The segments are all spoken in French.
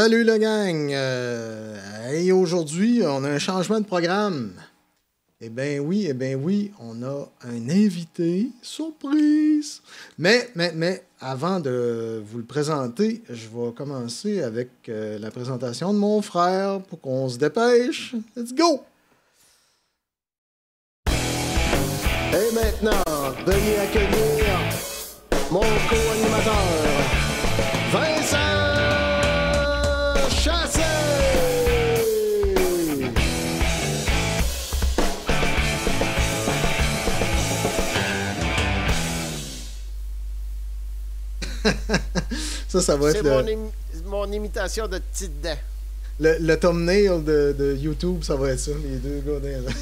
Salut le gang! Hey, aujourd'hui, on a un changement de programme. Eh bien oui, on a un invité surprise. Mais, avant de vous le présenter, je vais commencer avec la présentation de mon frère pour qu'on se dépêche. Let's go! Et maintenant, veuillez accueillir mon co-animateur, Vincent Chassé! Ça va être mon imitation de petite dent. le thumbnail de YouTube, ça va être ça, les deux gars derrière.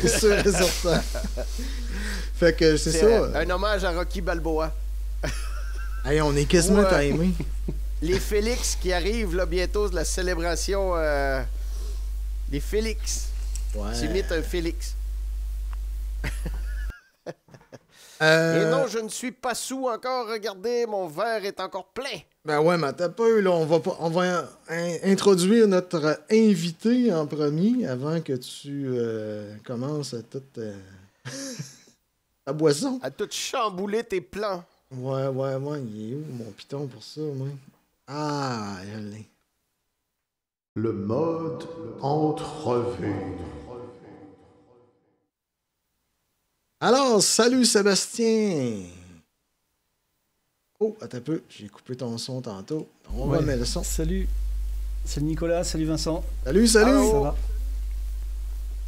C'est sûr et certain. Fait que c'est ça. Un hommage à Rocky Balboa. Hey, on est quasiment timé. Les Félix qui arrivent là, bientôt de la célébration. Les Félix. Ouais. J'imite un Félix. Et non, je ne suis pas sous encore. Regardez, mon verre est encore plein. Ben ouais, mais t'as pas eu, là. On va introduire notre invité en premier avant que tu commences à toute ta boisson. À tout chambouler tes plans. Ouais, il est où mon piton pour ça, moi? Ah, je l'ai. Le mode entrevue. Alors, salut Sébastien! Oh, attends un peu, j'ai coupé ton son tantôt. On va mettre le son. Salut Nicolas, salut Vincent. Salut! Allô. Ça va?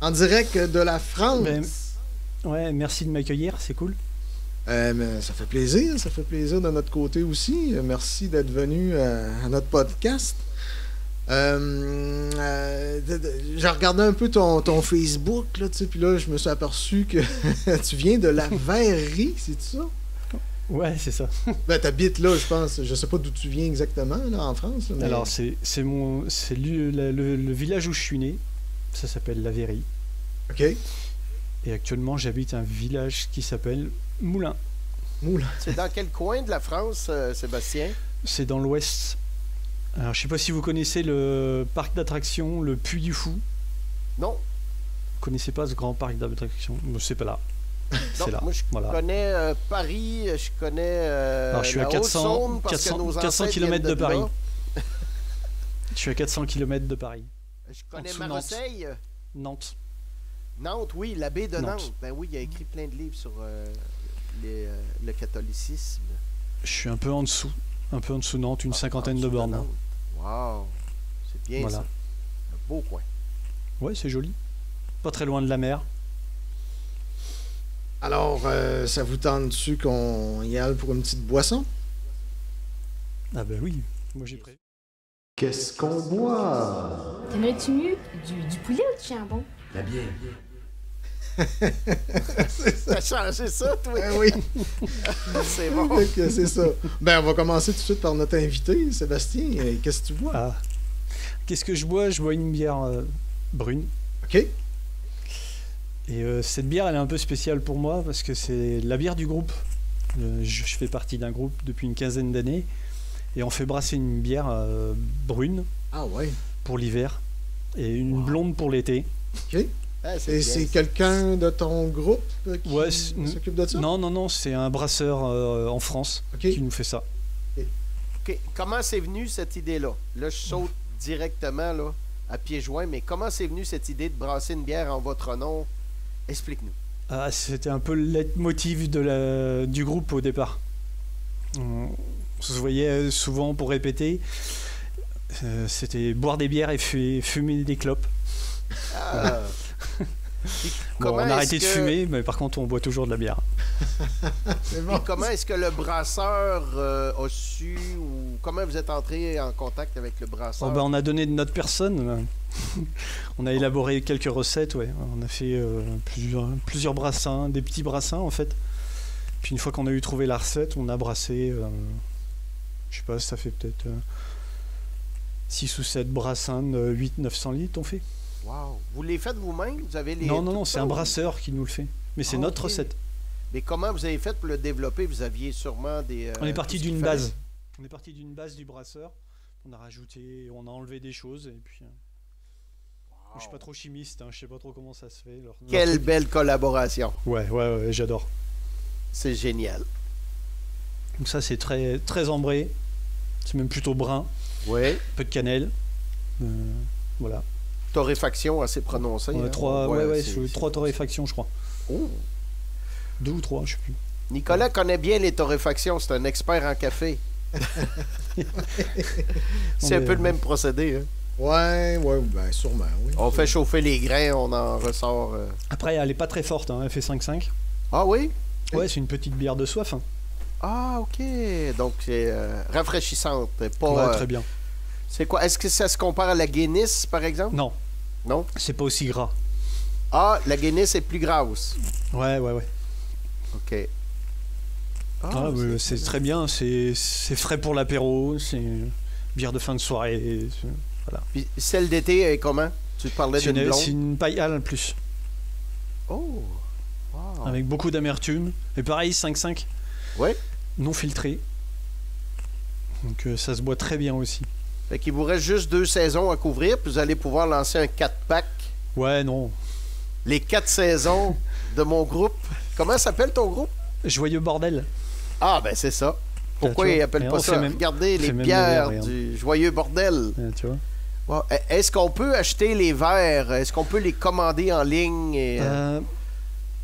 En direct de la France. Ouais, merci de m'accueillir, c'est cool. Mais ça fait plaisir de notre côté aussi. Merci d'être venu à notre podcast. J'ai regardé un peu ton Facebook, là, tu sais, puis là, je me suis aperçu que tu viens de la Verrerie, c'est ça? Ouais, c'est ça. Ben, t'habites là, je pense. Je sais pas d'où tu viens exactement, là, en France. Là, mais... Alors, c'est le village où je suis né. Ça s'appelle La Verrerie. OK. Et actuellement, j'habite un village qui s'appelle Moulins. Moulins. C'est dans quel coin de la France, Sébastien? C'est dans l'ouest. Alors, je sais pas si vous connaissez le parc d'attractions, le Puy du Fou. Non. Vous connaissez pas ce grand parc d'attractions? C'est pas là. C'est là. Moi, je connais Paris, je connais alors, je suis à 400 km de Paris. Je suis à 400 km de Paris. Je connais Marseille. Nantes. Nantes, oui, l'abbé de Nantes. Ben oui, il a écrit plein de livres sur le catholicisme. Je suis un peu en dessous de Nantes, une cinquantaine de bornes. Waouh, c'est bien ça. Un beau coin. Ouais, c'est joli. Pas très loin de la mer. Alors, ça vous tente-tu qu'on y aille pour une petite boisson? Ah ben oui, moi j'ai prévu. Qu'est-ce qu'on boit? T'aimerais-tu mieux du poulet ou du jambon? La bière. T'as changé ça, toi? Ben oui. C'est bon. C'est ça. Ben, on va commencer tout de suite par notre invité, Sébastien. Qu'est-ce que tu bois? Ah. Qu'est-ce que je bois? Je bois une bière brune. OK. Et cette bière, elle est un peu spéciale pour moi parce que c'est la bière du groupe. Je fais partie d'un groupe depuis une quinzaine d'années et on fait brasser une bière brune pour l'hiver et une blonde pour l'été. OK. Ah, c'est quelqu'un de ton groupe qui s'occupe de ça? Non, c'est un brasseur en France qui nous fait ça. OK. Comment c'est venu cette idée-là? Là, je saute directement là, à pieds joints, mais comment c'est venu cette idée de brasser une bière en votre nom? Explique-nous. Ah, c'était un peu le leitmotiv du groupe au départ. On se voyait souvent pour répéter. C'était boire des bières et fumer des clopes. Ah. Bon, on a arrêté de fumer, mais par contre, on boit toujours de la bière. Bon. Et comment est-ce que le brasseur a su, ou comment vous êtes entré en contact avec le brasseur? On a donné de notre personne. On a élaboré quelques recettes, ouais. On a fait plusieurs brassins, des petits brassins en fait. Puis une fois qu'on a eu trouvé la recette, on a brassé, je sais pas, ça fait peut-être 6 ou 7 brassins de 800-900 litres, on fait. Wow. Vous les faites vous-même? Vous avez les... Non, c'est un brasseur qui nous le fait. Mais c'est notre recette. Mais comment vous avez fait pour le développer? Vous aviez sûrement des... On est parti d'une base. On est parti d'une base du brasseur. On a rajouté, on a enlevé des choses et puis. Je suis pas trop chimiste, hein, je sais pas trop comment ça se fait. Quelle belle collaboration. Ouais, j'adore. C'est génial. Donc ça c'est très très ambré. C'est même plutôt brun. Oui. Peu de cannelle. Voilà. Torréfaction assez prononcée. On a trois torréfactions, je crois. Oh. 2 ou 3, je sais plus. Nicolas connaît bien les torréfactions, c'est un expert en café. C'est un peu le même procédé. Hein? Ouais, ben sûrement, oui. On fait chauffer les grains, on en ressort. Après, elle est pas très forte, hein, elle fait 5,5. Ah oui? Ouais, c'est une petite bière de soif. Hein. Ah, ok. Donc, c'est rafraîchissante. Pas, Ouais, très bien. C'est quoi? Est-ce que ça se compare à la Guinness, par exemple? Non. Non? C'est pas aussi gras. Ah, la Guinness est plus grasse. Ouais. Ok. C'est très bien, c'est frais pour l'apéro, c'est une bière de fin de soirée. Voilà. Puis celle d'été est comment? Tu parlais d'une blonde? C'est une Pale plus. Oh! Wow. Avec beaucoup d'amertume. Et pareil, 5,5. Ouais. Non filtré. Donc ça se boit très bien aussi. Fait qu'il vous reste juste 2 saisons à couvrir, puis vous allez pouvoir lancer un 4-pack. Ouais, non. Les 4 saisons de mon groupe. Comment s'appelle ton groupe? Joyeux bordel. Ah, ben c'est ça. Pourquoi ils appellent pas ça? Regardez les bières du Joyeux Bordel. Tu vois? Wow. Est-ce qu'on peut acheter les verres? Est-ce qu'on peut les commander en ligne?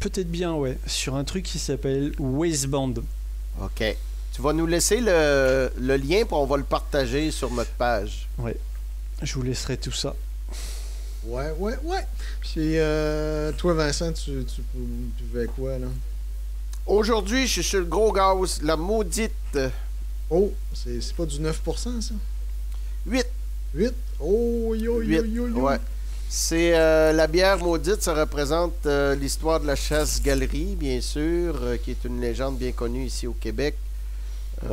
Peut-être bien, ouais. Sur un truc qui s'appelle Wasteband. OK. Tu vas nous laisser le lien, puis on va le partager sur notre page. Ouais. Je vous laisserai tout ça. Ouais. Puis, toi, Vincent, tu buvais quoi, là? Aujourd'hui, je suis sur le gros gaz, la maudite. Oh, c'est pas du 9%, ça? 8. 8? Oh, yo. Ouais. C'est la bière maudite, ça représente l'histoire de la chasse-galerie, bien sûr, qui est une légende bien connue ici au Québec. Elle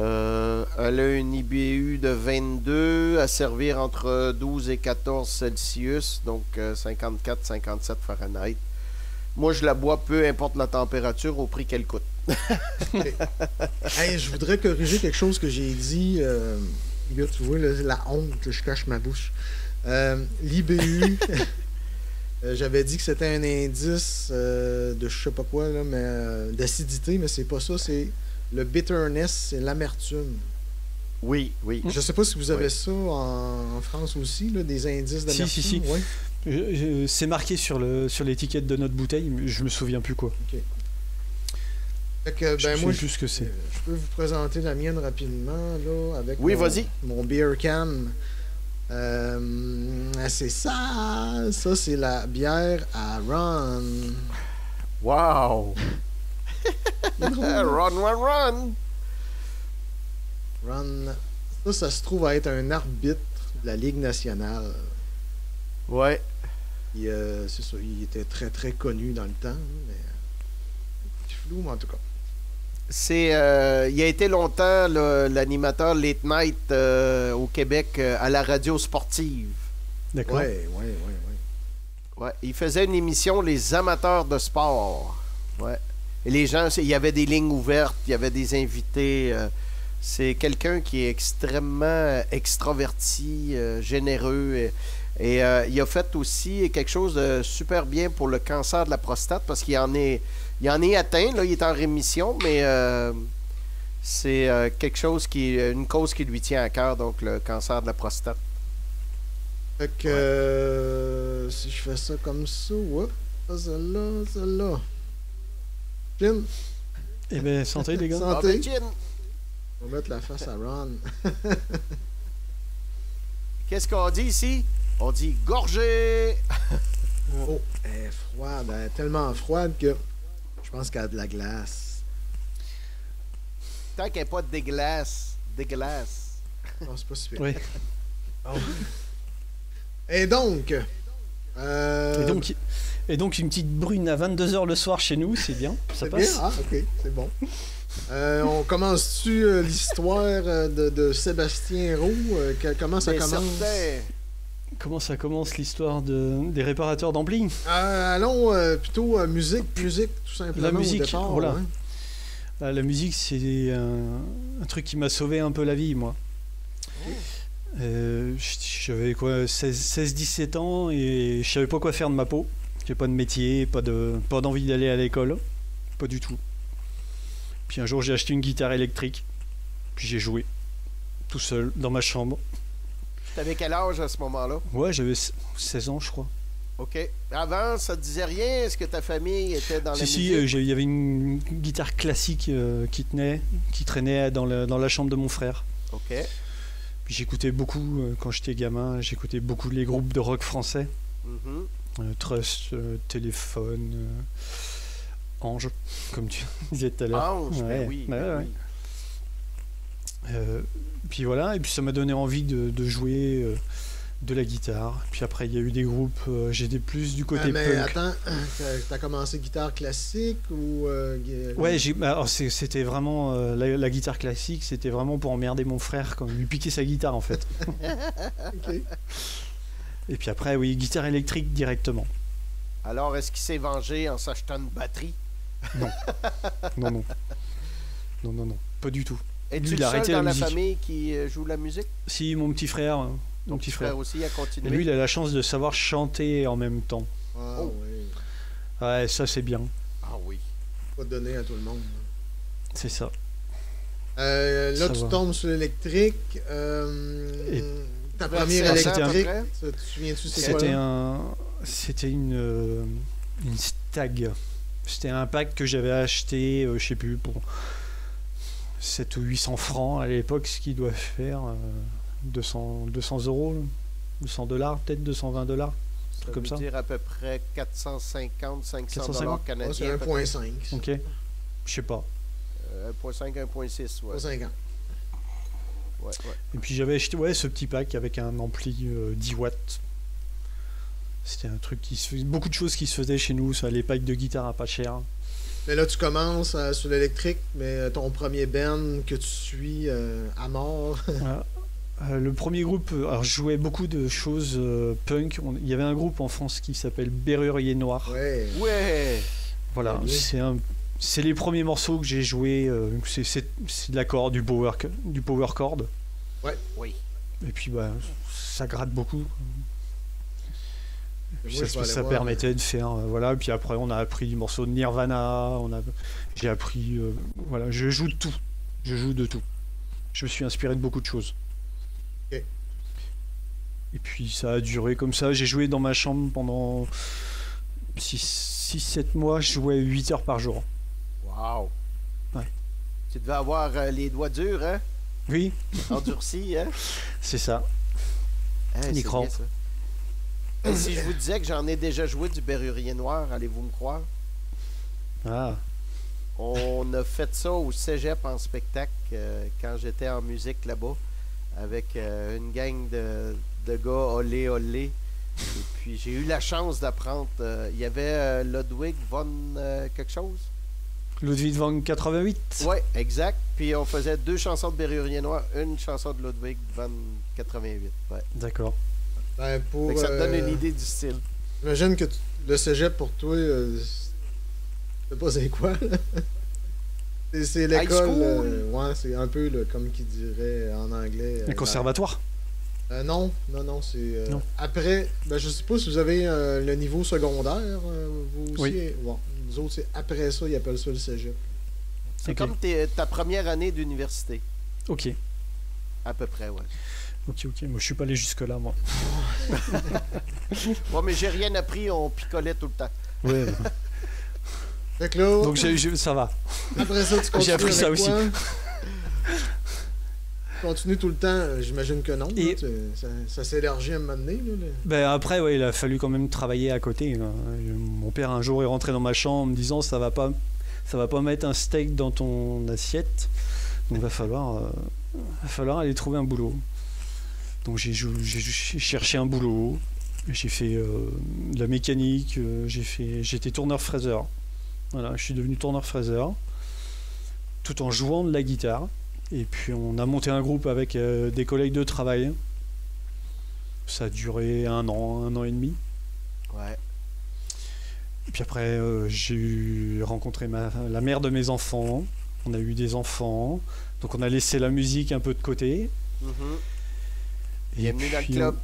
a une IBU de 22 à servir entre 12 et 14 Celsius, donc 54-57 Fahrenheit. Moi, je la bois peu importe la température au prix qu'elle coûte. Hey, je voudrais corriger quelque chose que j'ai dit. Gars, tu vois, là, la honte, je cache ma bouche. L'IBU, j'avais dit que c'était un indice de je sais pas quoi, là, mais d'acidité, mais c'est pas ça, c'est le bitterness, c'est l'amertume. Oui. Je sais pas si vous avez ça en France aussi, là, des indices d'amertume. Si. Ouais. C'est marqué sur l'étiquette de notre bouteille, mais je me souviens plus quoi. OK. Fait que, Je sais moi, plus ce que c'est. je peux vous présenter la mienne rapidement, là, avec vas-y. mon beer can. C'est ça. Ça, c'est la bière à Ron. Wow! Run! Ron. Ça se trouve à être un arbitre de la Ligue nationale. Ouais. C'est ça, il était très très connu dans le temps, mais petit flou, mais en tout cas. Il a été longtemps l'animateur late night au Québec à la radio sportive. D'accord. Ouais. Ouais, il faisait une émission Les amateurs de sport. Ouais. Et les gens, il y avait des lignes ouvertes, il y avait des invités. C'est quelqu'un qui est extrêmement extraverti, généreux. Et il a fait aussi quelque chose de super bien pour le cancer de la prostate parce qu'il en est atteint, là, il est en rémission, mais c'est quelque chose une cause qui lui tient à cœur, donc le cancer de la prostate. Fait que si je fais ça comme ça, celle-là. Gin. Eh bien, santé les gars. Santé. Gin. On va mettre la face à Ron. Qu'est-ce qu'on dit ici? On dit gorgée. Oh, elle est froide, elle est tellement froide que je pense qu'elle a de la glace. Tant qu'elle n'est pas dégueulasse. Non, c'est pas super. Oui. Oh. Et donc, Et donc une petite brune à 22h le soir chez nous, c'est bien, ça c'est passe. bien? Ah, ok, c'est bon. On commence-tu l'histoire de Sébastien Roux? Comment ça commence? Certain. Comment ça commence l'histoire des réparateurs d'ampli? Allons plutôt musique, tout simplement. La musique, au départ, voilà. hein. La musique, c'est un truc qui m'a sauvé un peu la vie, moi. J'avais quoi, 16-17 ans et je savais pas quoi faire de ma peau. J'ai pas de métier, pas d'envie d'aller à l'école. Pas du tout. Puis un jour j'ai acheté une guitare électrique. Puis j'ai joué. Tout seul, dans ma chambre. T'avais quel âge à ce moment-là? Ouais, j'avais 16 ans je crois. OK. Avant, ça te disait rien? Est-ce que ta famille était dans la musique? Il y avait une guitare classique qui traînait dans la chambre de mon frère. OK. Puis j'écoutais beaucoup, quand j'étais gamin, j'écoutais beaucoup les groupes de rock français. Trust, Téléphone, Ange, comme tu disais tout à l'heure. Ange, ouais. ben oui. Ouais, ben ouais. oui. Puis voilà, et puis ça m'a donné envie de jouer de la guitare. Puis après, il y a eu des groupes, j'étais plus du côté mais punk. attends, t'as commencé guitare classique ou... Ouais, alors c'était vraiment la guitare classique, c'était vraiment pour emmerder mon frère quand il lui piquait sa guitare en fait. Ok. Et puis après, oui, guitare électrique directement. Alors, est-ce qu'il s'est vengé en s'achetant une batterie? Non, pas du tout. Es-tu Lui, il le a seul arrêté dans la la musique. famille qui joue la musique? Si, mon petit frère, mon petit frère. aussi a Et continué. lui, il a la chance de savoir chanter en même temps. Ah Oh. oui. Ouais, ça c'est bien, Ah oui. Pas donné à tout le monde. c'est ça. Là, Ça tu va. tombes sur l'électrique. Et- Ta Vers première 16 ans, à peu électrique, près? tu te souviens-tu c'est quoi? C'était une stag. C'était un pack que j'avais acheté, je sais plus, pour 700 ou 800 francs à l'époque, ce qui doit faire 200 euros, 200 $, peut-être 220 $. Ça comme veut ça. dire à peu près 450, 500 dollars 450? canadiens. Ouais, c'est peut-être. 1.5. Ok, je sais pas. 1.5, 1.6, ouais. 1.5 ans. Ouais. Et puis j'avais acheté ce petit pack avec un ampli 10 watts. C'était un truc qui se faisait, beaucoup de choses qui se faisaient chez nous, ça, les packs de guitare à pas cher. Mais là, tu commences sur l'électrique, mais ton premier band que tu suis à mort. Voilà. Le premier groupe, alors je jouais beaucoup de choses punk. Il y avait un groupe en France qui s'appelle Berrurier Noir. Ouais. Ouais! Voilà, c'est les premiers morceaux que j'ai joués. C'est de l'accord, du power chord. Oui. Et puis ça gratte beaucoup. Puis Moi, je vais aller ça voir. permettait de faire voilà. Puis après on a appris du morceau de Nirvana. J'ai appris voilà. Je joue de tout. Je joue de tout. Je me suis inspiré de beaucoup de choses. Ok. Et puis ça a duré comme ça. J'ai joué dans ma chambre pendant 6-7 mois. Je jouais 8 heures par jour. Wow! Ouais. Tu devais avoir les doigts durs, hein? Oui, Endurcis, hein? c'est ça. Hey, Les c'est crampes. bien, ça. Et si je vous disais que j'en ai déjà joué du Berrurier Noir, allez-vous me croire? Ah, On a fait ça au cégep en spectacle quand j'étais en musique là-bas avec une gang de gars olé olé. Et puis j'ai eu la chance d'apprendre. Il y avait Ludwig von quelque chose. Ludwig van 88. Ouais, exact. Puis on faisait 2 chansons de Berrurier Noir, une chanson de Ludwig von 88. Ouais. D'accord. Ben, pour, Fait que ça te donne une idée du style. J'imagine que le cégep pour toi, je sais pas c'est quoi. Là. C'est l'école. school? Ouais, c'est un peu comme qui dirait en anglais. Le conservatoire. Non, c'est Non. après. Ben, je sais pas si vous avez le niveau secondaire, vous aussi. Oui. Bon, nous autres, c'est après ça, ils appellent ça le cégep. C'est Ok. comme ta première année d'université. Ok. À peu près, ouais. Ok. Moi, je suis pas allé jusque-là, moi. Ouais, mais j'ai rien appris, on picolait tout le temps. Ouais. Fait que là, Donc, ça va. après ça, tu continues. J'ai appris ça avec aussi. quoi? Tu continues tout le temps, j'imagine que non. Et- là, ça s'élargit à un moment donné. Là. Ben après, ouais, il a fallu quand même travailler à côté. Mon père, un jour, est rentré dans ma chambre en me disant ça va pas mettre un steak dans ton assiette. Donc, va falloir aller trouver un boulot. Donc, j'ai cherché un boulot. J'ai fait de la mécanique. J'étais tourneur-fraiseur. Voilà, je suis devenu tourneur-fraiseur. Tout en jouant de la guitare. Et puis, on a monté un groupe avec des collègues de travail. Ça a duré 1 an et demi. Ouais. Et puis après, j'ai rencontré la mère de mes enfants. On a eu des enfants. Donc on a laissé la musique un peu de côté. Mhm. Bienvenue dans le puis, club.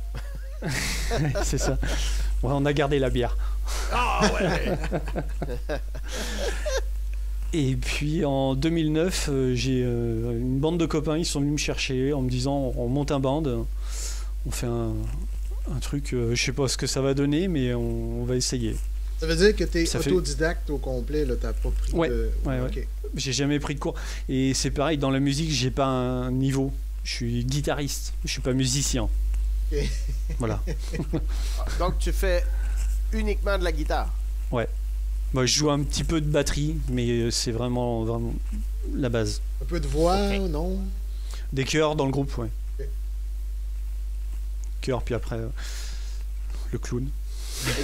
c'est ça. Ouais, on a gardé la bière. Ah ouais! Et puis en 2009, j'ai une bande de copains, ils sont venus me chercher en me disant on monte un band, on fait un truc, je sais pas ce que ça va donner, mais on va essayer. Ça veut dire que tu es Ça fait- autodidacte au complet, là, t'as pas pris Ouais, de... ouais. Ok. J'ai jamais pris de cours. Et c'est pareil, dans la musique, j'ai pas un niveau. Je suis guitariste, je suis pas musicien. Ok. Voilà. Donc, tu fais uniquement de la guitare. Moi, je joue un petit peu de batterie, mais c'est vraiment la base. Un peu de voix, Ok. non? Des chœurs dans le groupe, ouais. Ok. Chœurs, puis après, le clown. Et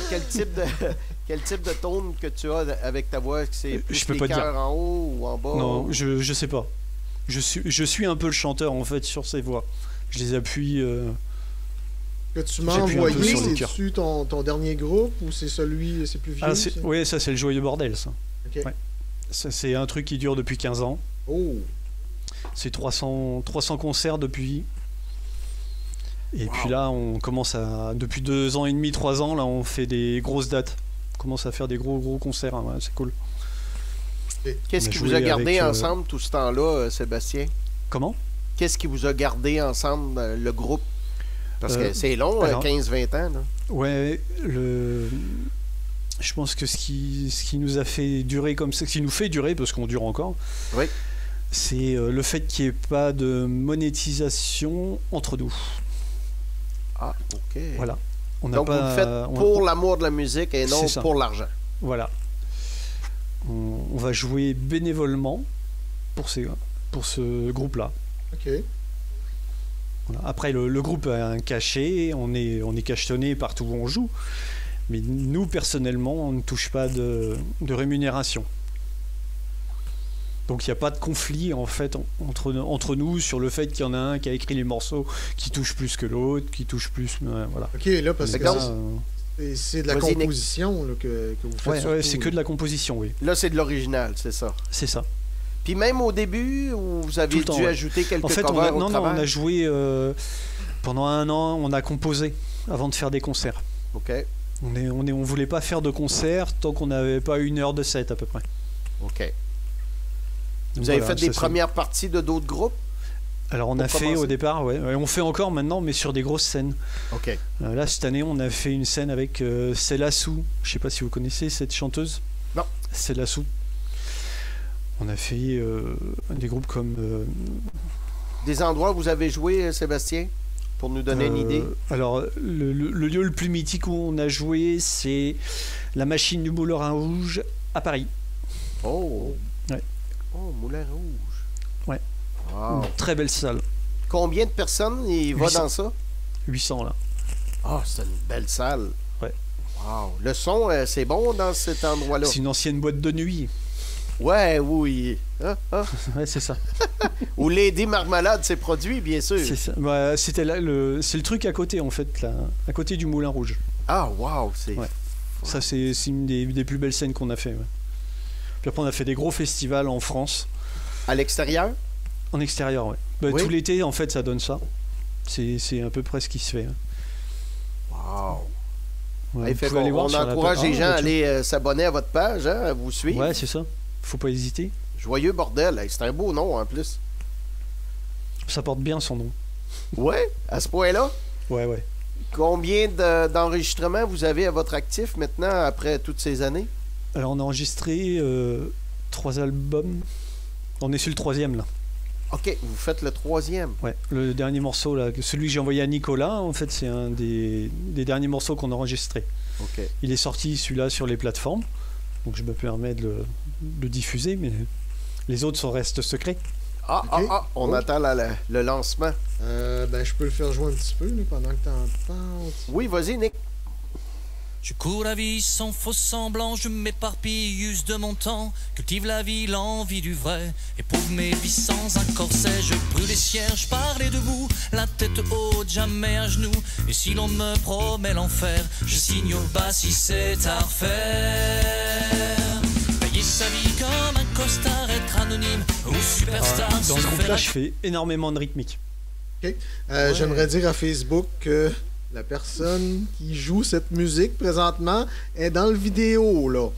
quel type de tone que tu as avec ta voix? C'est plus Je peux les pas te dire. chœurs en haut ou en bas? Non, je sais pas. Je suis un peu le chanteur, en fait, sur ces voix. Je les appuie... Que tu m'as J'appuie un peu envoyé, sur les cœurs. c'est-tu ton dernier groupe ou c'est celui, c'est plus vieux? Ah, ça? oui, ça, c'est le Joyeux Bordel, ça. Ok. Ouais. Ça, c'est un truc qui dure depuis 15 ans. Oh! C'est 300 concerts depuis. Et puis là, on commence à... Depuis 2 ans et demi, 3 ans, là, on fait des grosses dates. On commence à faire des gros concerts. Ouais, c'est cool. Qu'est-ce On a qui vous joué a gardé avec, ensemble tout ce temps-là, Sébastien? Comment? Qu'est-ce qui vous a gardé ensemble, le groupe? Parce que c'est long, alors- 15-20 ans. Là. Ouais, je pense que ce qui nous a fait durer comme ça, ce qui nous fait durer, parce qu'on dure encore, Oui. c'est le fait qu'il n'y ait pas de monétisation entre nous. Ah, OK. Voilà. On n'a Donc, pas, vous le faites on- pour l'amour de la musique et non C'est ça. pour l'argent. Voilà. On va jouer bénévolement pour ce groupe-là. Ok. Voilà. Après, le groupe a un cachet, on est cachetonné partout où on joue, mais nous, personnellement, on ne touche pas de rémunération. Donc il n'y a pas de conflit en fait entre nous sur le fait qu'il y en a un qui a écrit les morceaux qui touche plus que l'autre, qui touche plus, voilà. Ok, là, parce Mais que donc, ça, c'est de la Vas-y, Nick. composition là, que vous faites. ouais, surtout, c'est que là. de la composition, oui, Là, c'est de l'original, c'est ça. c'est ça. Puis même au début, où vous Tout avez le temps, dû ouais. ajouter quelques En fait, covers au on travers? a joué pendant 1 an, on a composé avant de faire des concerts. OK, On voulait pas faire de concert tant qu'on n'avait pas 1 heure de set à peu près. OK. Donc Vous avez voilà, fait des ça, premières parties de d'autres groupes? Alors on a pour fait commencer. au départ, ouais, on fait encore maintenant, mais sur des grosses scènes. OK. Là cette année, on a fait une scène avec Célassou. Je sais pas si vous connaissez cette chanteuse. Non. Célassou. On a fait des groupes comme. Des endroits où vous avez joué, Sébastien? Pour nous donner une idée? Alors le lieu le plus mythique où on a joué, c'est la Machine du Moulin Rouge à Paris. Oh! Ouais. Oh, Moulin Rouge. Ouais. Wow. Une très belle salle. Combien de personnes il va 800. dans ça? 800 là. Ah, c'est une belle salle. Ouais. Wow. Le son, c'est bon dans cet endroit-là? C'est une ancienne boîte de nuit. Ouais, oui. Hein, hein? Ouais, c'est ça. Où Lady Marmalade s'est produit, bien sûr. C'est ça. Bah, c'était là c'est le truc à côté en fait, là, à côté du Moulin Rouge. Ah, wow, c'est... Ouais. Ça, c'est une des plus belles scènes qu'on a fait. Ouais. Puis après, on a fait des gros festivals en France, À l'extérieur? en extérieur. Ouais. Bah, Oui. Tout l'été, en fait, ça donne ça. C'est à peu près ce qui se fait. Hein. Wow. Ouais, Hey, vous fait pouvez aller qu'on- voir on sur la encourage page. les gens à Ah, aller s'abonner à votre page, hein, à vous suivre. Ouais, c'est ça. Faut pas hésiter. Joyeux Bordel, hey, c'est un beau nom en plus. Ça porte bien son nom. Ouais, à ce point-là. Ouais, ouais. Combien d'enregistrements vous avez à votre actif maintenant, après toutes ces années? Alors, on a enregistré 3 albums. On est sur le 3e, là. OK, vous faites le 3e. Ouais. Le dernier morceau, là, celui que j'ai envoyé à Nicolas, en fait, c'est un des derniers morceaux qu'on a enregistré. OK. Il est sorti, celui-là, sur les plateformes. Donc, je me permets de le diffuser, mais les autres restent secrets. Ah, OK. on Oh. attend le lancement. Ben, je peux le faire jouer un petit peu là, pendant que t'en parles. Oui, vas-y, Nick. Je cours la vie sans faux semblant, je m'éparpille, use de mon temps, cultive la vie, l'envie du vrai, éprouve mes vies sans un corset, je brûle les cierges, parler debout, la tête haute, jamais à genoux, et si l'on me promet l'enfer, je signe au bas si c'est à refaire. Payer sa vie comme un costard, être anonyme ou superstar, Dans se ce faire groupe-là, je fais énormément de rythmique. OK. J'aimerais dire à Facebook que la personne qui joue cette musique présentement est dans le vidéo, là.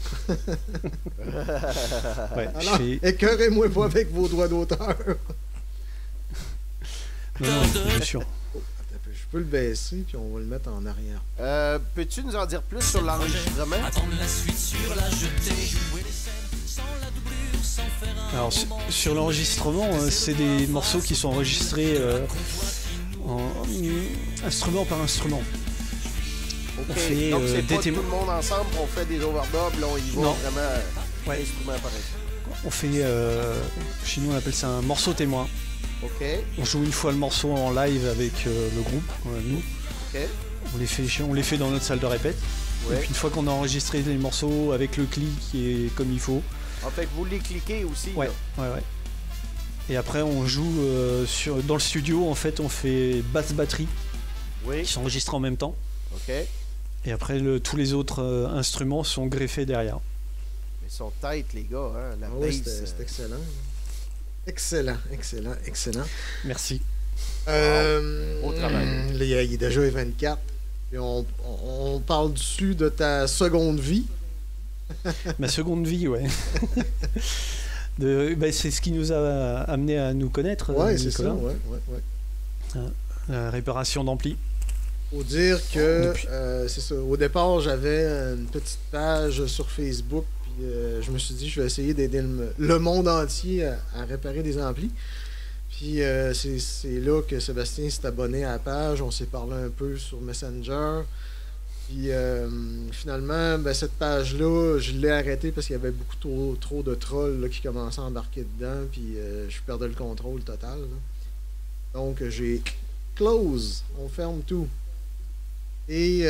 Ouais, Alors, écœurez-moi pas avec vos droits d'auteur. Non, bien sûr. Je peux le baisser, puis on va le mettre en arrière. Peux-tu nous en dire plus sur l'enregistrement? Attendre la suite sur la jetée, jouer les scènes sans la doublure, sans faire un Alors, sur l'enregistrement, c'est des morceaux qui sont enregistrés instrument par instrument. Ok, On fait, donc c'est des pas tout le monde ensemble, on fait des overdubs, là on y va Non. vraiment Ouais. instrument par instrument. On fait, chez nous on appelle ça un morceau témoin. Ok, On joue une fois le morceau en live avec le groupe, nous. ok, On les fait dans notre salle de répète. Et ouais. puis une fois qu'on a enregistré les morceaux avec le clic et comme il faut, En fait, vous les cliquez aussi. ouais. Et après on joue dans le studio, en fait on fait basse batterie Oui, qui s'enregistrent en même temps. ok. Et après tous les autres instruments sont greffés derrière. Ils sont têtes, les gars, hein. La Ah oui, bass. c'est excellent. Excellent. Merci. Au travail. Il est déjà 24. Et on parle dessus de ta seconde vie. Ma seconde vie, ouais. C'est ce qui nous a amené à nous connaître. Ouais, c'est ça. Nicolas. Ouais. La réparation d'ampli. Faut dire que Depuis- c'est ça. Au départ, j'avais une petite page sur Facebook. Puis je me suis dit, je vais essayer d'aider le monde entier à réparer des amplis. Puis c'est là que Sébastien s'est abonné à la page. On s'est parlé un peu sur Messenger. Puis finalement, cette page-là, je l'ai arrêtée parce qu'il y avait beaucoup trop de trolls là, qui commençaient à embarquer dedans. Puis je perdais le contrôle total. Là. Donc j'ai close. On ferme tout. Et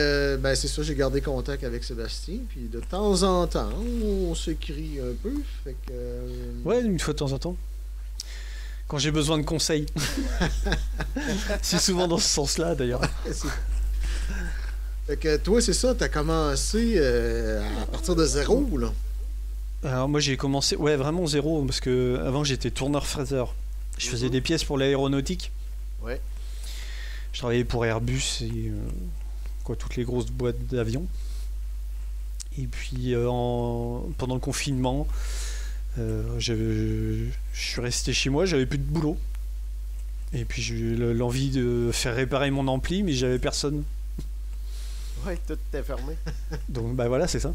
c'est ça, j'ai gardé contact avec Sébastien. Puis de temps en temps, on s'écrit un peu. Fait que, Ouais, une fois de temps en temps. Quand j'ai besoin de conseils. C'est souvent dans ce sens-là, d'ailleurs. Fait que toi, c'est ça, t'as commencé à partir de zéro, là. Alors moi j'ai commencé, vraiment zéro, parce que avant j'étais tourneur-fraiseur. Je faisais des pièces pour l'aéronautique. Ouais. Je travaillais pour Airbus et toutes les grosses boîtes d'avions. Et puis pendant le confinement, je suis resté chez moi, j'avais plus de boulot. Et puis j'ai eu l'envie de faire réparer mon ampli, mais j'avais personne. Ouais, tout est fermé. Donc voilà, c'est ça.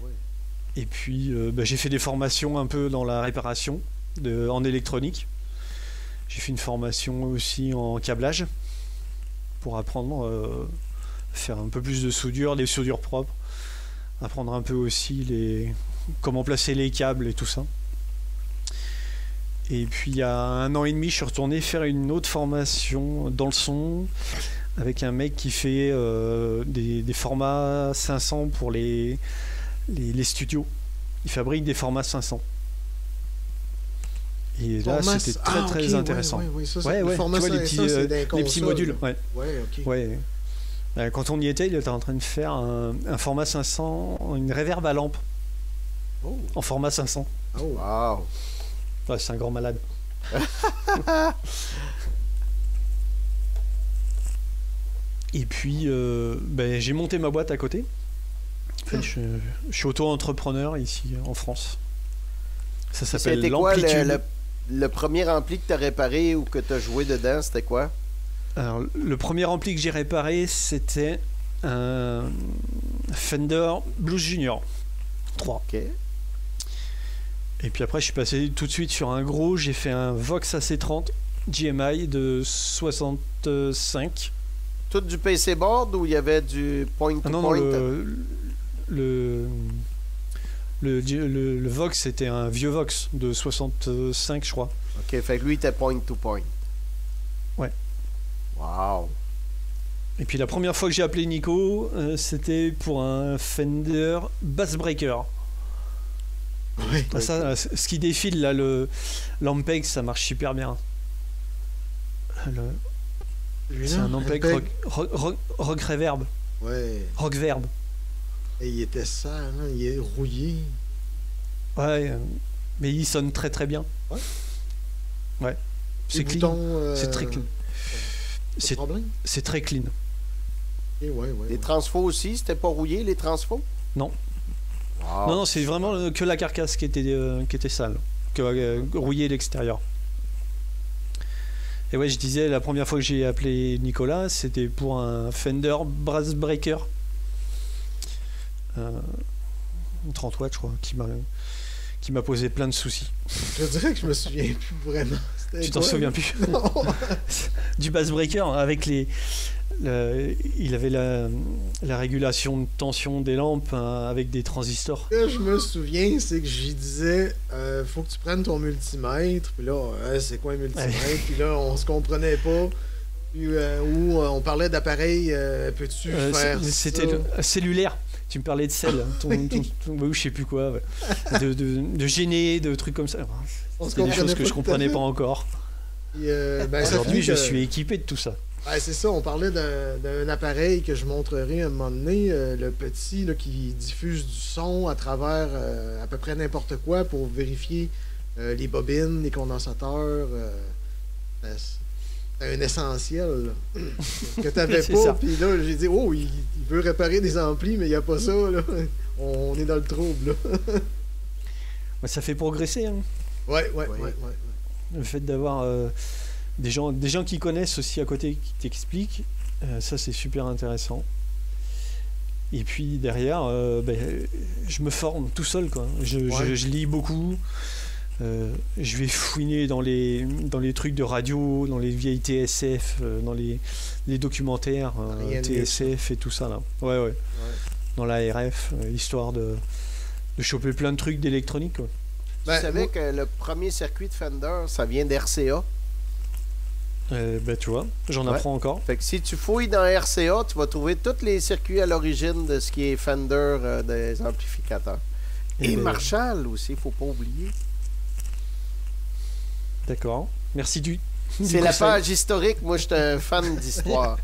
Ouais. Et puis j'ai fait des formations un peu dans la réparation en électronique. J'ai fait une formation aussi en câblage pour apprendre à faire un peu plus de soudure, des soudures propres. Apprendre un peu aussi comment placer les câbles et tout ça. Et puis il y a 1 an et demi, je suis retourné faire une autre formation dans le son avec un mec qui fait des formats 500 pour les studios. Il fabrique des formats 500. Et là, c'était très intéressant. Ouais, ça, Ouais, le format tu vois, 500, c'est des les petits consoles. modules. Ouais. Ouais, ok. Ouais. Quand on y était, il était en train de faire un format 500, une réverb à lampe Oh. en format 500. Oh. Wow. Ouais, c'est un grand malade. Et puis, j'ai monté ma boîte à côté. En fait, je suis auto-entrepreneur ici en France. Ça s'appelle C'était quoi l'Amplitude. le premier ampli que tu as réparé ou que tu as joué dedans? C'était quoi? Alors, le premier ampli que j'ai réparé, c'était un Fender Blues Junior 3. Ok. Et puis après, je suis passé tout de suite sur un gros. J'ai fait un Vox AC30 GMI de 65. Tout du PC board ou il y avait du point to Ah non, point? le Vox, c'était un vieux Vox de 65, je crois. Ok, fait que lui, il était point to point. Ouais. Wow. Et puis la première fois que j'ai appelé Nico, c'était pour un Fender Bassbreaker. Oui. Ah, ça, ce qui défile là, l'Ampeg, ça marche super bien. C'est un Ampeg rock reverb, Ouais. rock verb. Et il était sale, hein? Il est rouillé. Ouais, mais il sonne très très bien. Ouais. Ouais. C'est Les clean. boutons, C'est très clean. Pas de C'est problème. c'est très clean. Ok, ouais. Les transfos aussi, c'était pas rouillé, les transfos? Non. Wow. Non, c'est vraiment que la carcasse qui était sale, que rouiller l'extérieur. Et ouais, je disais, la première fois que j'ai appelé Nicolas, c'était pour un Fender Brass Breaker. 30 watts, je crois, qui m'a posé plein de soucis. Je dirais que je me souviens plus vraiment. C'était Tu t'en quoi? souviens plus? Non. Du Bass Breaker, avec il avait la régulation de tension des lampes avec des transistors. Ce que je me souviens, c'est que j'y disais faut que tu prennes ton multimètre. Puis là, c'est quoi un multimètre? Puis là, on se comprenait pas. Puis, ou on parlait d'appareil, peux-tu faire C'était ça? cellulaire. Tu me parlais de sel, ou je sais plus quoi, ouais. de gêner, de trucs comme ça. On se C'était des choses comprenait que je tout à comprenais fait. pas encore. Puis, ben, ça Aujourd'hui, finit je que- suis équipé de tout ça. Ouais, c'est ça, on parlait d'un appareil que je montrerai un moment donné, le petit là, qui diffuse du son à travers à peu près n'importe quoi pour vérifier les bobines, les condensateurs. C'est un essentiel là, que tu n'avais C'est pas. ça. Puis là, j'ai dit, oh, il veut réparer des amplis, mais il n'y a pas ça. Là. On est dans le trouble. Là. Ouais, ça fait progresser, hein. Ouais. Le fait d'avoir des gens qui connaissent aussi à côté qui t'expliquent, ça c'est super intéressant. Et puis derrière, je me forme tout seul, quoi. Je lis beaucoup. Je vais fouiner dans les trucs de radio, dans les vieilles TSF, dans les documentaires Rien de TSF et tout ça là. Ouais. Dans la RF, histoire de choper plein de trucs d'électronique, quoi. Tu Ben, savais moi- que le premier circuit de Fender, ça vient d'RCA. Tu vois, j'en Ouais. apprends encore. Fait que si tu fouilles dans RCA, tu vas trouver tous les circuits à l'origine de ce qui est Fender des amplificateurs. Eh Et ben, Marshall aussi, faut pas oublier. D'accord. Merci du. C'est du la conseil. page historique. Moi, j'étais un fan d'histoire.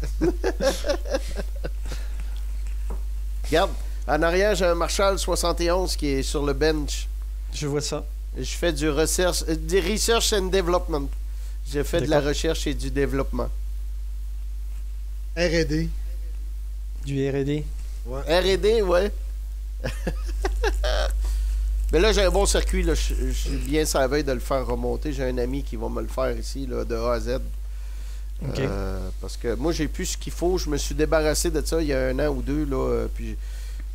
Regarde, en arrière, j'ai un Marshall 71 qui est sur le bench. Je vois ça. Je fais du research and development. J'ai fait de la D'accord. recherche et du développement. R&D. Du R&D. R&D, ouais. Mais là, j'ai un bon circuit. Là. Je suis bien sur la veille de le faire remonter. J'ai un ami qui va me le faire ici, là, de A à Z. Ok. Parce que moi, j'ai plus ce qu'il faut. Je me suis débarrassé de ça il y a 1 an ou 2. Là, puis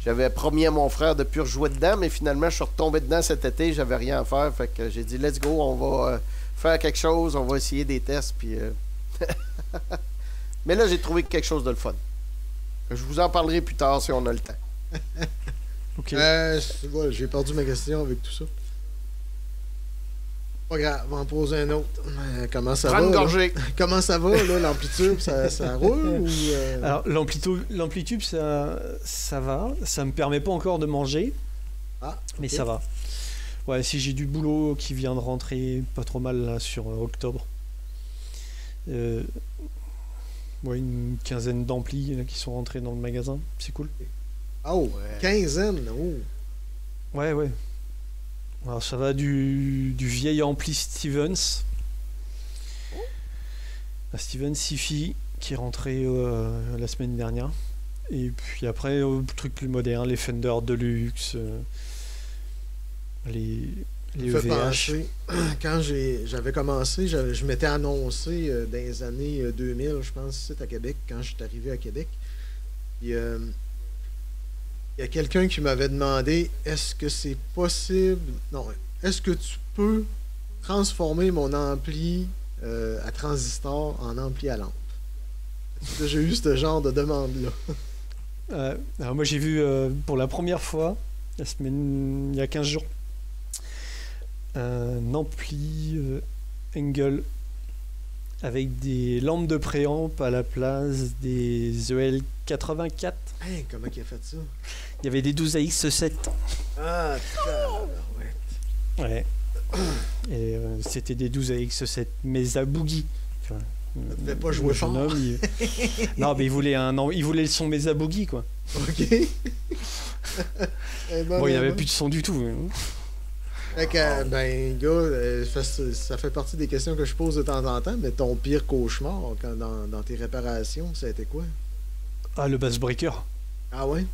j'avais promis à mon frère de plus rejouer dedans, mais finalement, je suis retombé dedans cet été. J'avais rien à faire. Fait que j'ai dit, let's go, on va faire quelque chose. On va essayer des tests. Puis, mais là, j'ai trouvé quelque chose de le fun. Je vous en parlerai plus tard si on a le temps. Ok. Voilà, j'ai perdu ma question avec tout ça. Pas grave, on va en poser un autre. Comment ça Prends va? une là? gorgée. Comment ça va, là, l'amplitude? Ça roule ou... Alors l'amplitude, ça va. Ça me permet pas encore de manger, Ah, mais ok. ça va. Ouais, si j'ai du boulot qui vient de rentrer pas trop mal là sur octobre. Ouais, une quinzaine d'amplis là, qui sont rentrés dans le magasin, c'est cool. Oh, Ouais. quinzaine, oh. Ouais. Alors ça va du vieil ampli Stevens. La Stevens Sifi qui est rentré la semaine dernière. Et puis après, trucs plus modernes, les Fender Deluxe, les Me fait EVH. penser, quand j'avais commencé, je m'étais annoncé dans les années 2000, je pense, ici à Québec, quand je suis arrivé à Québec. Puis, il y a quelqu'un qui m'avait demandé est-ce que c'est possible, non, est-ce que tu peux transformer mon ampli à transistor en ampli à lampe? Est-ce que j'ai eu ce genre de demande-là? Alors moi j'ai vu pour la première fois, la semaine, il y a 15 jours, un ampli Engel avec des lampes de préamp à la place des EL84. Hein, comment il a fait ça? Il y avait des 12AX7. Ah, ouais. Ouais. Et c'était des 12AX7 Mesa Boogie. Enfin, devait pas jouer le fort. jeune homme, non, mais il voulait le son Mesa Boogie, quoi. OK. Eh ben, Bon, il n'y avait ben. plus de son du tout. Fait que, ben, gars, ça fait partie des questions que je pose de temps en temps, mais ton pire cauchemar dans tes réparations, ça a été quoi? Ah, le bass breaker. Ah ouais?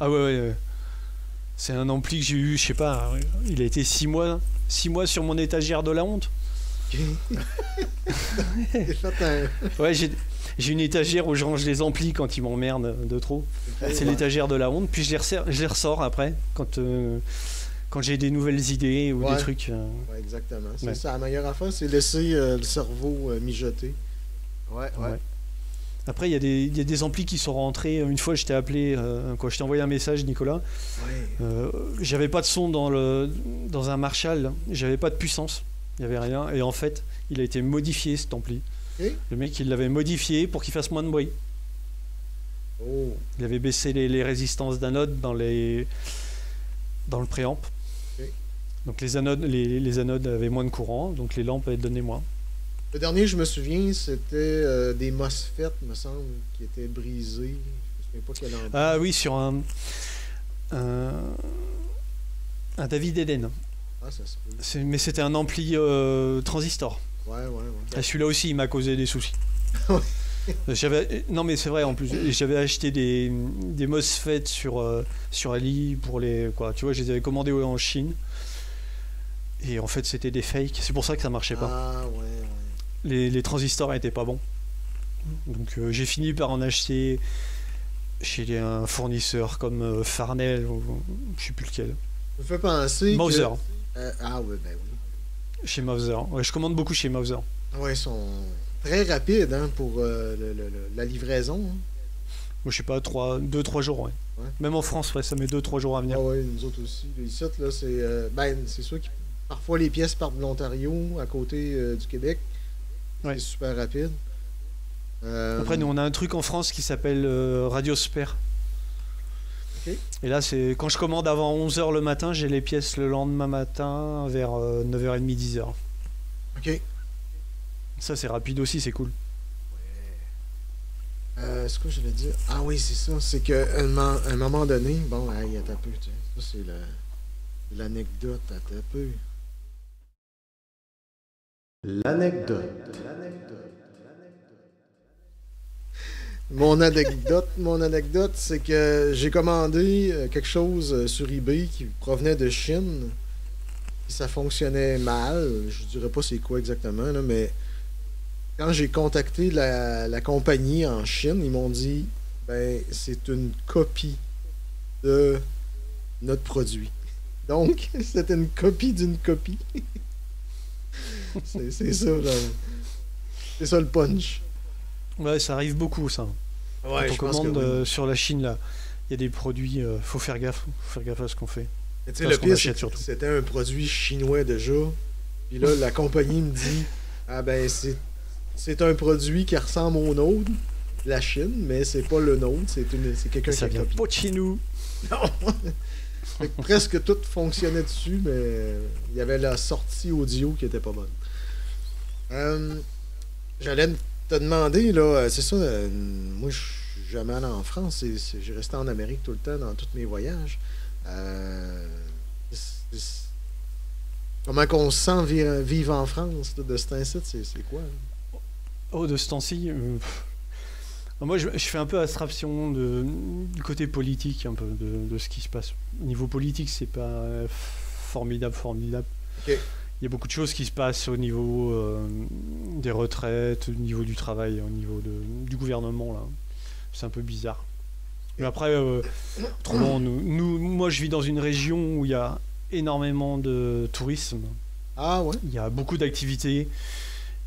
Ah ouais. C'est un ampli que j'ai eu, je sais pas, il a été 6 mois sur mon étagère de la honte. J'ai fait un... Ouais, j'ai une étagère où je range les amplis quand ils m'emmerdent de trop. C'est l'étagère de la honte, puis je les ressors après, quand j'ai des nouvelles idées ou des trucs. Ouais, exactement. C'est ça, la meilleure affaire, c'est laisser le cerveau mijoter. Ouais. Après, il y a des amplis qui sont rentrés. Une fois, je t'ai appelé, quand je t'ai envoyé un message, Nicolas. Ouais. J'avais pas de son dans un Marshall, j'avais pas de puissance, il y avait rien. Et en fait, il a été modifié cet ampli. Okay. Le mec, il l'avait modifié pour qu'il fasse moins de bruit. Oh. Il avait baissé les résistances d'anode dans le préamp. Okay. Donc les anodes avaient moins de courant, donc les lampes donnaient moins. Le dernier, je me souviens, c'était des MOSFET, me semble, qui étaient brisés. Je ne me souviens pas quel endroit. Ah oui, sur un David Eden. Ah, ça se peut. Mais c'était un ampli transistor. Ouais. Et celui-là aussi, il m'a causé des soucis. Non mais c'est vrai, en plus j'avais acheté des MOSFET sur Ali pour les quoi, tu vois, je les avais commandés en Chine et en fait c'était des fakes, c'est pour ça que ça marchait pas. Ah ouais. Les transistors étaient pas bons, donc j'ai fini par en acheter chez un fournisseur comme Farnell ou je sais plus lequel. Ça me fait penser Mauser. Ah ouais, ben oui. Chez Mauser. Ouais, je commande beaucoup chez Mauser. Ouais, ils sont très rapides pour la livraison. Hein. Moi, je sais pas, 2-3 jours, ouais. Même en France, ouais, ça met 2-3 jours à venir. Ah ouais, nous autres aussi. Ici, là, c'est sûr que parfois les pièces partent de l'Ontario, à côté du Québec. Ouais. C'est super rapide. Après, nous, on a un truc en France qui s'appelle Radiosphere. Okay. Et là, c'est quand je commande avant 11h le matin, j'ai les pièces le lendemain matin vers 9h30, 10h. OK. Ça, c'est rapide aussi, c'est cool. Ce que je vais dire. Ah oui, c'est ça. C'est qu'à un moment donné, bon, attends un peu. Tu sais, ça, c'est l'anecdote. Attends un peu. L'anecdote. Mon anecdote, c'est que j'ai commandé quelque chose sur eBay qui provenait de Chine. Et ça fonctionnait mal. Je dirais pas c'est quoi exactement, là, mais quand j'ai contacté la compagnie en Chine, ils m'ont dit ben c'est une copie de notre produit. Donc, c'était une copie d'une copie. c'est ça, là. C'est ça le punch. Ouais, ça arrive beaucoup, ça. Ouais, quand je on pense commande que oui. sur la Chine, là, il y a des produits, faut faire gaffe à ce qu'on fait. Mais tu sais, Parce le qu'on pire, achète surtout. c'était un produit chinois déjà. Puis là, la compagnie me dit ah ben c'est un produit qui ressemble au nôtre, la Chine, mais c'est pas le nôtre, c'est quelqu'un qui Ça a vient copié. pas de chez nous. Non. Fait que presque tout fonctionnait dessus, mais il y avait la sortie audio qui était pas bonne. J'allais te demander, là, c'est ça, moi je suis jamais allé en France, j'ai resté en Amérique tout le temps dans tous mes voyages. Comment qu'on se sent vivre en France de ce temps-ci, c'est quoi? Là? Oh, de ce temps-ci, moi je fais un peu abstraction du côté politique, un peu de ce qui se passe. Au niveau politique, c'est pas formidable. Okay. Il y a beaucoup de choses qui se passent au niveau des retraites, au niveau du travail, au niveau du gouvernement, là. C'est un peu bizarre. Mais après, autrement, moi je vis dans une région où il y a énormément de tourisme. Ah ouais? Il y a beaucoup d'activités.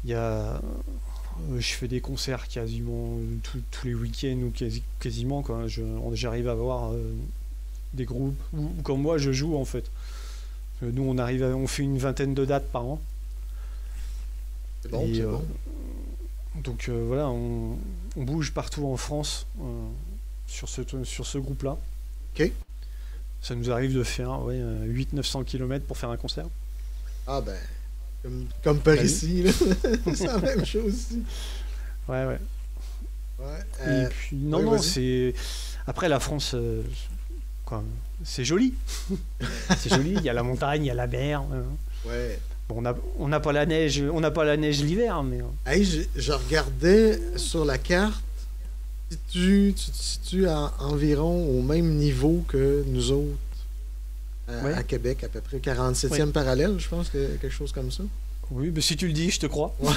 Je fais des concerts quasiment tous les week-ends ou quasiment. Quoi. J'arrive à voir des groupes où, comme moi, je joue en fait. Nous, on fait une vingtaine de dates par an. C'est bon, c'est bon. Donc voilà, on bouge partout en France sur ce groupe-là. Ok. Ça nous arrive de faire 800-900 km pour faire un concert. Ah ben, comme par ici, là. C'est la même chose ici. Ouais. Ouais, Et puis, non, vas-y. c'est... Après, la France, quoi. C'est joli. C'est joli, il y a la montagne, il y a la mer. Ouais. Bon, on n'a pas la neige, l'hiver, mais... Hey, je regardais sur la carte, tu te situes environ au même niveau que nous autres Ouais. à Québec, à peu près 47e parallèle, je pense, quelque chose comme ça. Oui, mais si tu le dis, je te crois. Ouais.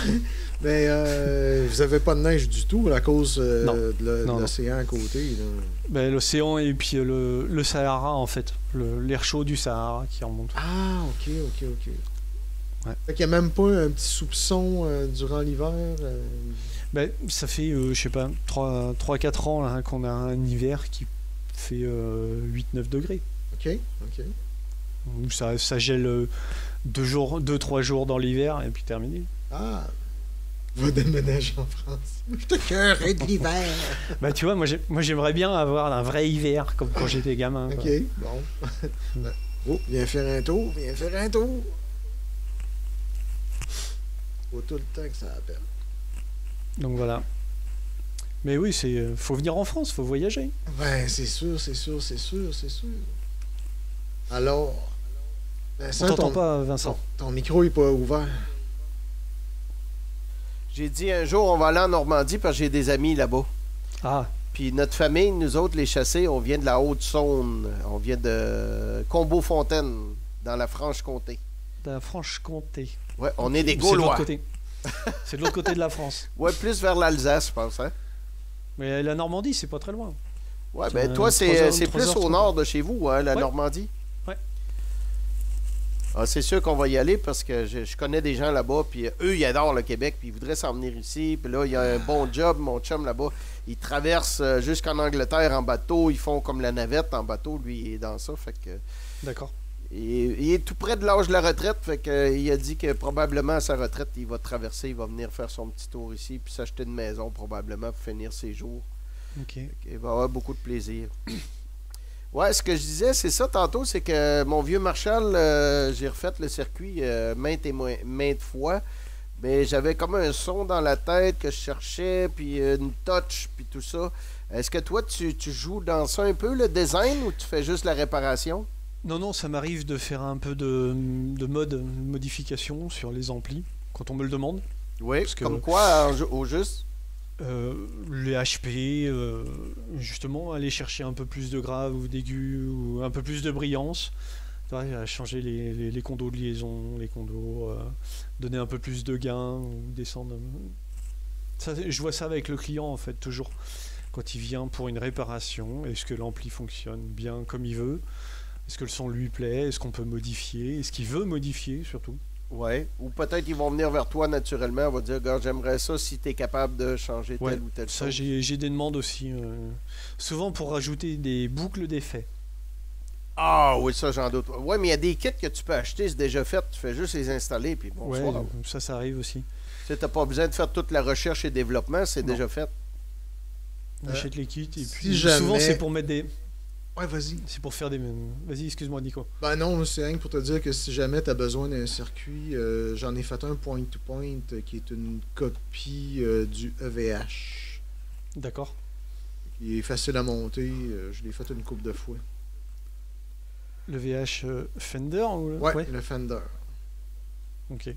Mais vous avez pas de neige du tout à cause Non. de Non. l'océan à côté. Là. Ben, l'océan et puis le Sahara, en fait. L'air chaud du Sahara qui remonte. Ah, ok. Ouais. Fait qu'il n'y a même pas un petit soupçon durant l'hiver. Ben, ça fait, je sais pas, 3-4 ans là, qu'on a un hiver qui fait 8-9 degrés. Ok. Où ça gèle 2-3 jours dans l'hiver et puis terminé. Ah, va déménager en France. Je te cœurerai de l'hiver. Bah tu vois, moi j'aimerais bien avoir un vrai hiver comme quand j'étais gamin. Quoi. Ok, bon. Oh, viens faire un tour. Faut tout le temps que ça appelle. Donc voilà. Mais oui, faut venir en France, faut voyager. Ouais, c'est sûr. Alors, Vincent, On t'entend pas, Vincent. ton micro est pas ouvert. J'ai dit un jour, on va aller en Normandie parce que j'ai des amis là-bas. Ah, Puis notre famille, nous autres, les chassés, on vient de la Haute-Saône. On vient de Combeau-Fontaine, dans la Franche-Comté. la Franche-Comté. Ouais, on est des C'est de l'autre Gaulois. côté. C'est de l'autre côté de la France. Ouais, plus vers l'Alsace, je pense, hein? Mais la Normandie, c'est pas très loin. Ouais, C'est ben un toi, 3 heures, c'est 3 plus heures, au nord de chez vous, hein, la Ouais. Normandie? Ouais. Ah, c'est sûr qu'on va y aller parce que je connais des gens là-bas, puis eux, ils adorent le Québec, puis ils voudraient s'en venir ici. Puis là, il y a un bon job, mon chum là-bas. Ils traversent jusqu'en Angleterre en bateau. Ils font comme la navette en bateau. Lui, il est dans ça. Fait que D'accord. il est tout près de l'âge de la retraite. Fait que il a dit que probablement à sa retraite, il va traverser, il va venir faire son petit tour ici, puis s'acheter une maison probablement pour finir ses jours. Ok. Il va avoir beaucoup de plaisir. Ouais, ce que je disais, c'est ça tantôt, c'est que mon vieux Marshall, j'ai refait le circuit maintes fois, mais j'avais comme un son dans la tête que je cherchais, puis une touch, puis tout ça. Est-ce que toi, tu joues dans ça un peu, le design, ou tu fais juste la réparation? Non, ça m'arrive de faire un peu de modification sur les amplis, quand on me le demande. Oui, Parce que- comme quoi, au juste? Les HP, justement, aller chercher un peu plus de grave ou d'aigu, ou un peu plus de brillance. Ouais, à changer les condos de liaison, les condos, donner un peu plus de gain, ou descendre. Ça, je vois ça avec le client, en fait, toujours. Quand il vient pour une réparation, est-ce que l'ampli fonctionne bien comme il veut? Est-ce que le son lui plaît? Est-ce qu'on peut modifier? Est-ce qu'il veut modifier, surtout? Ouais. Ou peut-être ils vont venir vers toi naturellement, on va dire, regarde, j'aimerais ça si tu es capable de changer Ouais, telle ou telle Ça, chose. j'ai des demandes aussi. Souvent pour rajouter des boucles d'effets. Ah oui, ça j'en doute. Ouais, mais il y a des kits que tu peux acheter, c'est déjà fait, tu fais juste les installer, puis Ouais, bonsoir. ça arrive aussi. Tu n'as pas besoin de faire toute la recherche et développement, c'est Non. déjà fait. On achète les kits et si puis jamais- souvent c'est pour mettre des. Ouais, vas-y. C'est pour faire des. Vas-y, excuse-moi, Nico. Ben non, c'est rien que pour te dire que si jamais tu as besoin d'un circuit, j'en ai fait un point-to-point qui est une copie du EVH. D'accord. Il est facile à monter, je l'ai fait une couple de fois. Le VH Fender ou le... Ouais, le Fender. Ok.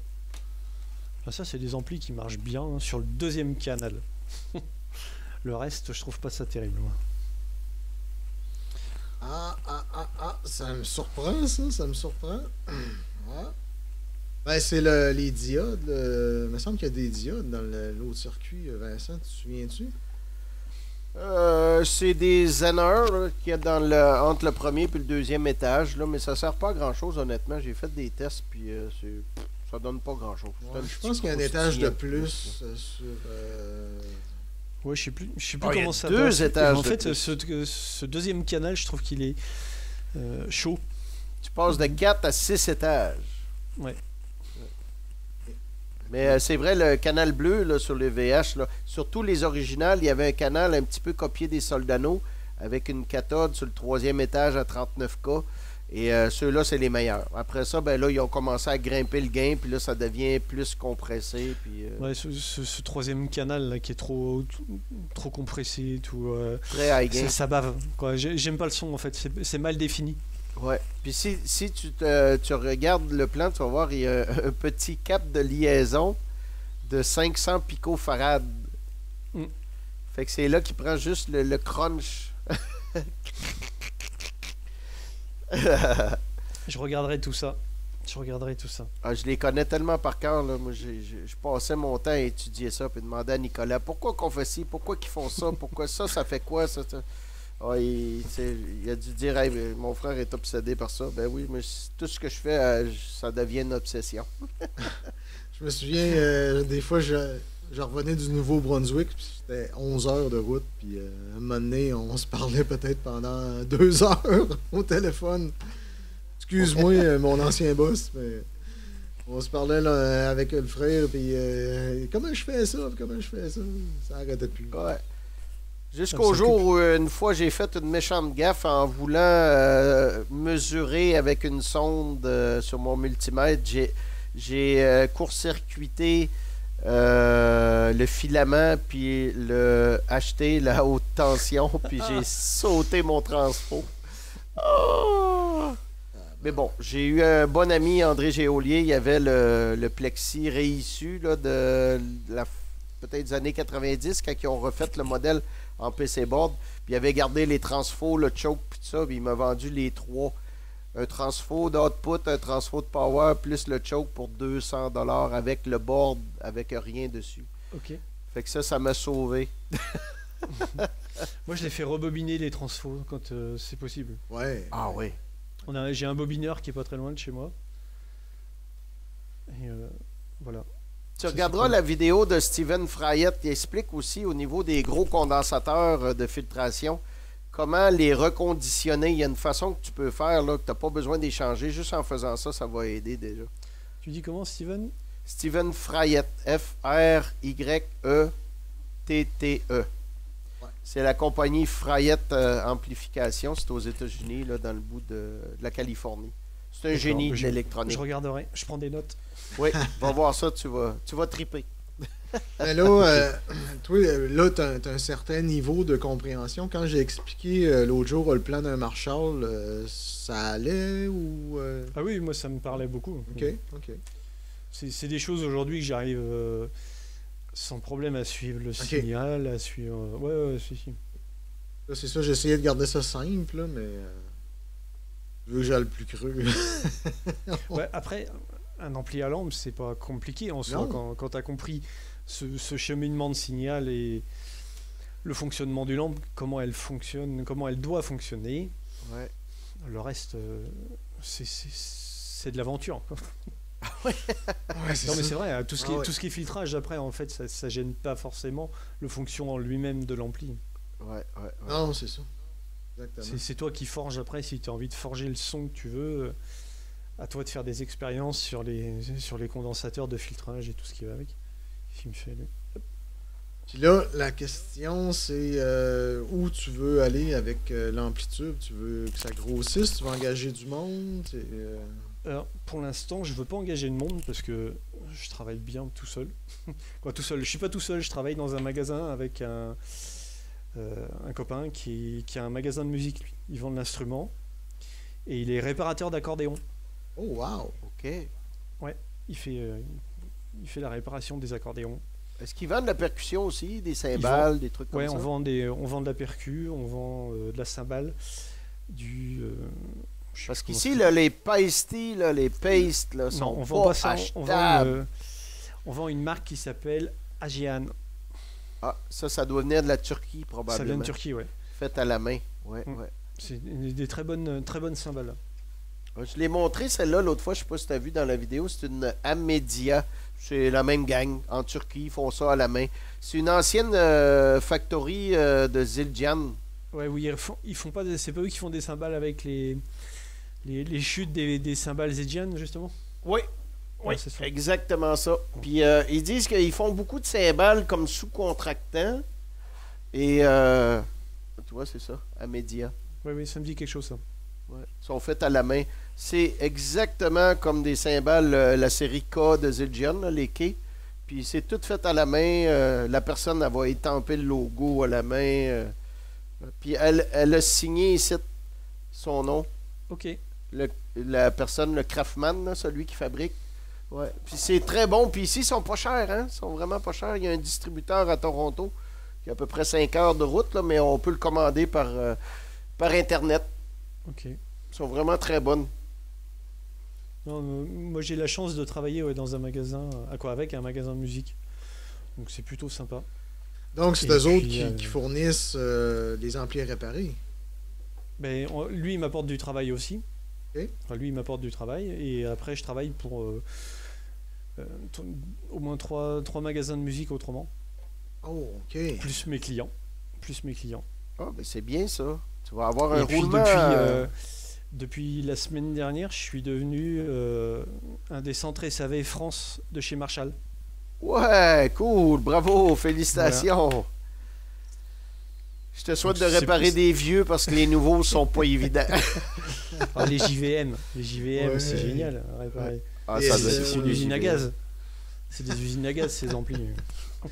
Ah, ça, c'est des amplis qui marchent bien hein, sur le deuxième canal. Le reste, je trouve pas ça terrible. Moi. Ça me surprend, ça me surprend. Ah. Ben, c'est les diodes. Il me semble qu'il y a des diodes dans l'autre circuit, Vincent, tu te souviens-tu? C'est des Zener là, qu'il y a entre le premier et le deuxième étage, là, mais ça sert pas à grand chose, honnêtement. J'ai fait des tests, puis ça donne pas grand chose. Ouais, je pense qu'il y a un étage de plus sur. Ouais, je sais plus Ah, il y a comment ça deux passe. étages En de fait, plus. ce deuxième canal, je trouve qu'il est chaud. Tu passes de 4 à 6 étages. Ouais. Mais c'est vrai, le canal bleu là, sur le VH, là, sur tous les originales, il y avait un canal un petit peu copié des Soldano avec une cathode sur le troisième étage à 39K. Et ceux-là, c'est les meilleurs. Après ça, ben là, ils ont commencé à grimper le gain, puis là, ça devient plus compressé. Puis, Ouais, ce troisième canal là, qui est trop compressé, tout. très high gain. Ça bave. Quoi. J'aime pas le son en fait. C'est mal défini. Ouais. Puis si tu regardes le plan, tu vas voir, il y a un petit cap de liaison de 500 picofarad. Fait que c'est là qu'il prend juste le crunch. Je regarderai tout ça. Ah, je les connais tellement par cœur. Là. Moi, je passais mon temps à étudier ça puis demander à Nicolas pourquoi qu'on fait ci, pourquoi qu'ils font ça, pourquoi ça fait quoi ça. Ah, il a dû dire hey, mon frère est obsédé par ça. Ben oui, mais tout ce que je fais, ça devient une obsession. Je me souviens, des fois, je revenais du Nouveau-Brunswick, puis c'était 11 heures de route, puis à un moment donné, on se parlait peut-être pendant 2 heures au téléphone. Excuse-moi, mon ancien boss, mais on se parlait là, avec le frère, puis comment je fais ça, ça arrêtait plus. Ouais. Jusqu'au jour où une fois j'ai fait une méchante gaffe en voulant mesurer avec une sonde sur mon multimètre, j'ai court-circuité le filament puis acheté la haute tension puis j'ai sauté mon transfo. Oh! Mais bon, j'ai eu un bon ami, André Géolier, il avait le plexi réissu là, peut-être des années 90 quand ils ont refait le modèle en PC board, puis il avait gardé les transfos, le choke puis tout ça, puis il m'a vendu les trois. Un transfo d'output, un transfo de power, plus le choke pour 200$ avec le board, avec rien dessus. Ok. Fait que ça m'a sauvé. Moi, je les fais rebobiner les transfos quand c'est possible. Ouais. Ah oui. J'ai un bobineur qui est pas très loin de chez moi. Et voilà. Tu regarderas la vidéo de Steven Fryett qui explique aussi au niveau des gros condensateurs de filtration comment les reconditionner. Il y a une façon que tu peux faire là, que tu n'as pas besoin d'échanger. Juste en faisant ça, ça va aider déjà. Tu dis comment, Steven? Steven Fryett. F-R-Y-E-T-T-E. C'est la compagnie Fryett Amplification. C'est aux États-Unis, là, dans le bout de la Californie. C'est un génie de l'électronique. Je regarderai. Je prends des notes. Oui, va voir ça, tu vas triper. Mais là, toi, là, tu as un certain niveau de compréhension. Quand j'ai expliqué l'autre jour le plan d'un Marshall, ça allait ou... Ah oui, moi, ça me parlait beaucoup. OK. C'est des choses aujourd'hui que j'arrive sans problème à suivre le signal, à suivre... Ouais, si. Là, c'est ça, j'ai essayé de garder ça simple, là, mais... je veux que j'aille le plus creux. Ouais, après, un ampli à lampe, c'est pas compliqué en soi. Quand tu as compris ce cheminement de signal et le fonctionnement du lampe, comment elle fonctionne, comment elle doit fonctionner, ouais. Le reste, c'est de l'aventure. Ouais, non, mais c'est vrai, tout ce qui est filtrage, après, en fait, ça gêne pas forcément le fonctionnement lui-même de l'ampli. Ouais. Non, c'est ça. Exactement. C'est toi qui forges après, si tu as envie de forger le son que tu veux, à toi de faire des expériences sur les condensateurs de filtrage et tout ce qui va avec. Il me fait Puis là, la question, c'est où tu veux aller avec l'amplitude. Tu veux que ça grossisse, tu veux engager du monde. Alors, pour l'instant, je veux pas engager de monde parce que je travaille bien tout seul. Tout seul. Je suis pas tout seul, je travaille dans un magasin avec un copain qui a un magasin de musique. Lui. Il vend de l'instrument et il est réparateur d'accordéon. Oh, wow! OK. Ouais, il fait la réparation des accordéons. Est-ce qu'ils vendent de la percussion aussi, des cymbales, des trucs comme ça? Ouais, on vend de la percu, on vend de la cymbale, parce qu'ici, là, les pasties, là, les pastes, là, sont on vend pas ça. achetables. On vend une marque qui s'appelle Agian. Ah, ça doit venir de la Turquie, probablement. Ça vient de Turquie, ouais. Fait à la main, ouais. C'est des très bonnes cymbales. Je l'ai montré, celle-là, l'autre fois, je sais pas si tu as vu dans la vidéo, c'est une Amedia. C'est la même gang, en Turquie, ils font ça à la main. C'est une ancienne factory de Zildjian. Ouais, oui, ils font pas c'est pas eux qui font des cymbales avec les chutes des cymbales Zildjian, justement? Oui, c'est ça. Exactement ça. Puis ils disent qu'ils font beaucoup de cymbales comme sous-contractants. Et tu vois, c'est ça, Amedia. Oui, ça me dit quelque chose, ça. Ouais. Ils sont faits à la main. C'est exactement comme des cymbales, la série K de Zildjian, là, les quais. Puis c'est tout fait à la main. La personne, elle va étamper le logo à la main. Puis elle a signé ici son nom. Ok. La personne, le craftsman, là, celui qui fabrique. Ouais. Puis c'est très bon. Puis ici, ils sont pas chers. Hein? Ils sont vraiment pas chers. Il y a un distributeur à Toronto qui a à peu près 5 heures de route, là, mais on peut le commander par Internet. Ok. Ils sont vraiment très bonnes. Non, moi j'ai la chance de travailler dans un magasin, avec un magasin de musique. Donc c'est plutôt sympa. Donc, c'est Et eux autres puis, qui fournissent les amplis réparés. Ben, lui il m'apporte du travail aussi. Ok. Enfin, lui il m'apporte du travail et après je travaille pour au moins 3 magasins de musique autrement. Oh, OK. Plus mes clients. Ah, ben c'est bien ça. Tu vas avoir un Et puis roulement. depuis la semaine dernière, je suis devenu un des centres SAV France de chez Marshall. Ouais, cool. Bravo. Félicitations. Je te souhaite de Donc, c'est réparer plus- des vieux parce que les nouveaux sont pas évidents. Ah, les JVM, Ouais. c'est génial à réparer. Ah, Et ça c'est- doit C'est être une cool, les usine à JVM. gaz. C'est des usines à gaz ces amplis.